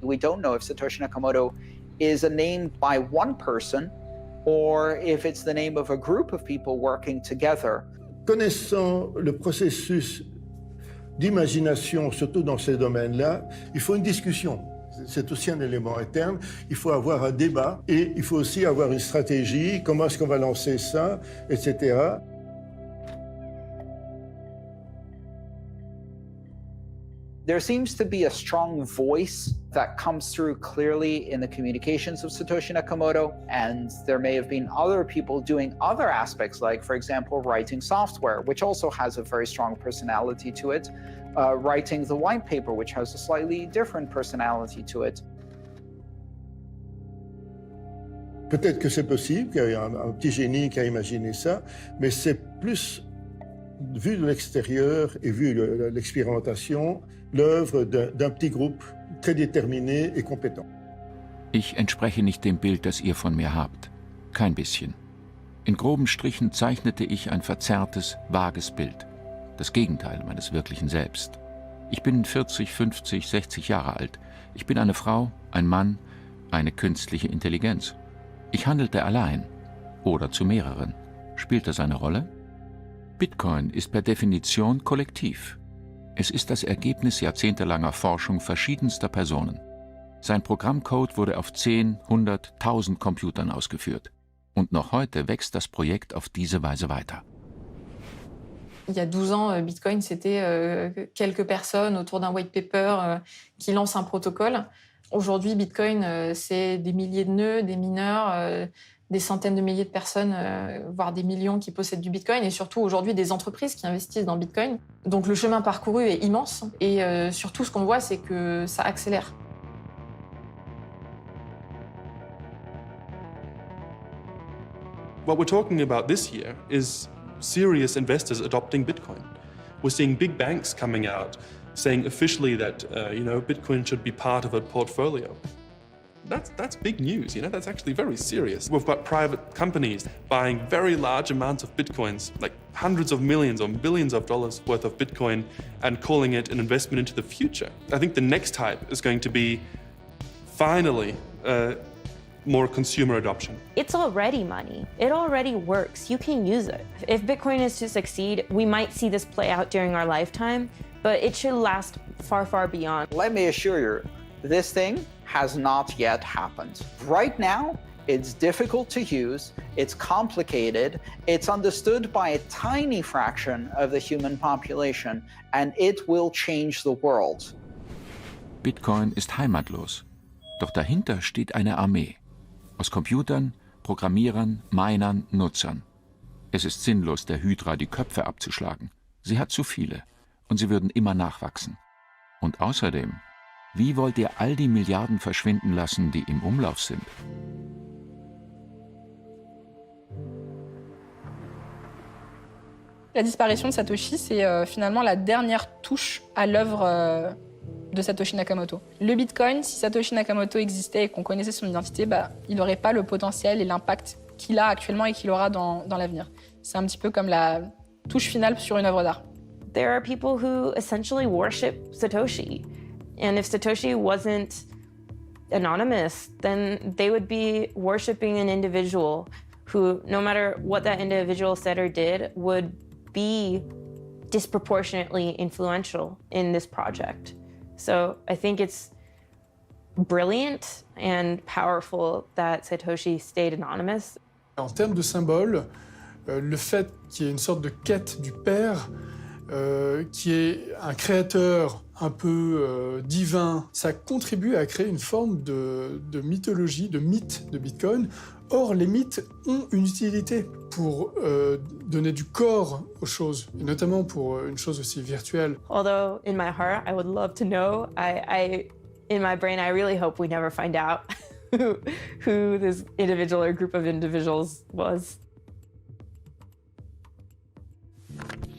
We don't know if Satoshi Nakamoto is a name by one person or if it's the name of a group of people working together. Connaissant le processus d'imagination, surtout dans ces domaines-là, il faut une discussion. C'est aussi un élément interne. Il faut avoir un débat et il faut aussi avoir une stratégie. Comment est-ce qu'on va lancer ça, etc. There seems to be a strong voice that comes through clearly in the communications of Satoshi Nakamoto, and there may have been other people doing other aspects, like, for example, writing software, which also has a very strong personality to it, writing the white paper, which has a slightly different personality to it. Peut-être que c'est possible, qu'il y a un petit génie qui a imaginé ça, mais c'est plus, vu de l'extérieur et vu l'expérimentation, l'œuvre d'un petit groupe très déterminé et compétent. Ich entspreche nicht dem Bild, das ihr von mir habt. Kein bisschen. In groben Strichen zeichnete ich ein verzerrtes, vages Bild. Das Gegenteil meines wirklichen Selbst. Ich bin 40, 50, 60 Jahre alt. Ich bin eine Frau, ein Mann, eine künstliche Intelligenz. Ich handelte allein oder zu mehreren. Spielt das eine Rolle? Bitcoin ist per Definition kollektiv. Es ist das Ergebnis jahrzehntelanger Forschung verschiedenster Personen. Sein Programmcode wurde auf 10, 100, 1000 Computern ausgeführt. Und noch heute wächst das Projekt auf diese Weise weiter. Il y a 12 ans, Bitcoin, c'était quelques personnes autour d'un white paper qui lancent un protocole. Aujourd'hui, Bitcoin, c'est des milliers de nœuds, des mineurs, des centaines de milliers de personnes, voire des millions qui possèdent du Bitcoin, et surtout aujourd'hui des entreprises qui investissent dans Bitcoin. Donc le chemin parcouru est immense, et surtout ce qu'on voit, c'est que ça accélère. What we're talking about this year is serious investors adopting Bitcoin. We're seeing big banks coming out saying officially that Bitcoin should be part of a portfolio. That's big news, you know, that's actually very serious. We've got private companies buying very large amounts of Bitcoins, like hundreds of millions or billions of dollars worth of Bitcoin, and calling it an investment into the future. I think the next type is going to be finally more consumer adoption. It's already money. It already works. You can use it. If Bitcoin is to succeed, we might see this play out during our lifetime, but it should last far, far beyond. Let me assure you, this thing has not yet happened. Right now, it's difficult to use, it's complicated, it's understood by a tiny fraction of the human population, and it will change the world. Bitcoin ist heimatlos. Doch dahinter steht eine Armee. Aus Computern, Programmierern, Minern, Nutzern. Es ist sinnlos, der Hydra die Köpfe abzuschlagen. Sie hat zu viele. Und sie würden immer nachwachsen. Und außerdem, wie wollt ihr all die Milliarden verschwinden lassen, die im Umlauf sind? La disparition de Satoshi, c'est finalement la dernière touche à l'œuvre de Satoshi Nakamoto. Le Bitcoin, si Satoshi Nakamoto existait et qu'on connaissait son identité, il n'aurait pas le potentiel et l'impact qu'il a actuellement et qu'il aura dans l'avenir. C'est un petit peu comme la touche finale sur une œuvre d'art. There are people who essentially worship Satoshi. And if Satoshi wasn't anonymous, then they would be worshiping an individual who, no matter what that individual said or did, would be disproportionately influential in this project. So I think it's brilliant and powerful that Satoshi stayed anonymous. En termes de symbole, le fait qu'il y ait une sorte de quête du père, qui est un créateur un peu divin, ça contribue à créer une forme de mythologie, de mythe de Bitcoin. Or, les mythes ont une utilité pour donner du corps aux choses, et notamment pour une chose aussi virtuelle. Although, in my heart, I would love to know, in my brain, I really hope we never find out who this individual or group of individuals was.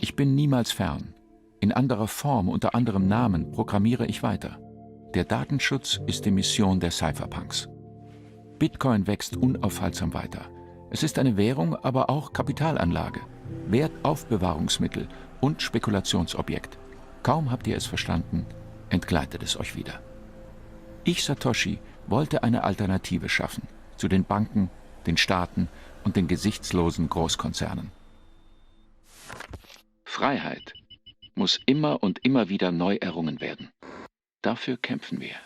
Ich bin niemals fern. In anderer Form, unter anderem Namen, programmiere ich weiter. Der Datenschutz ist die Mission der Cypherpunks. Bitcoin wächst unaufhaltsam weiter. Es ist eine Währung, aber auch Kapitalanlage, Wertaufbewahrungsmittel und Spekulationsobjekt. Kaum habt ihr es verstanden, entgleitet es euch wieder. Ich, Satoshi, wollte eine Alternative schaffen zu den Banken, den Staaten und den gesichtslosen Großkonzernen. Freiheit muss immer und immer wieder neu errungen werden. Dafür kämpfen wir.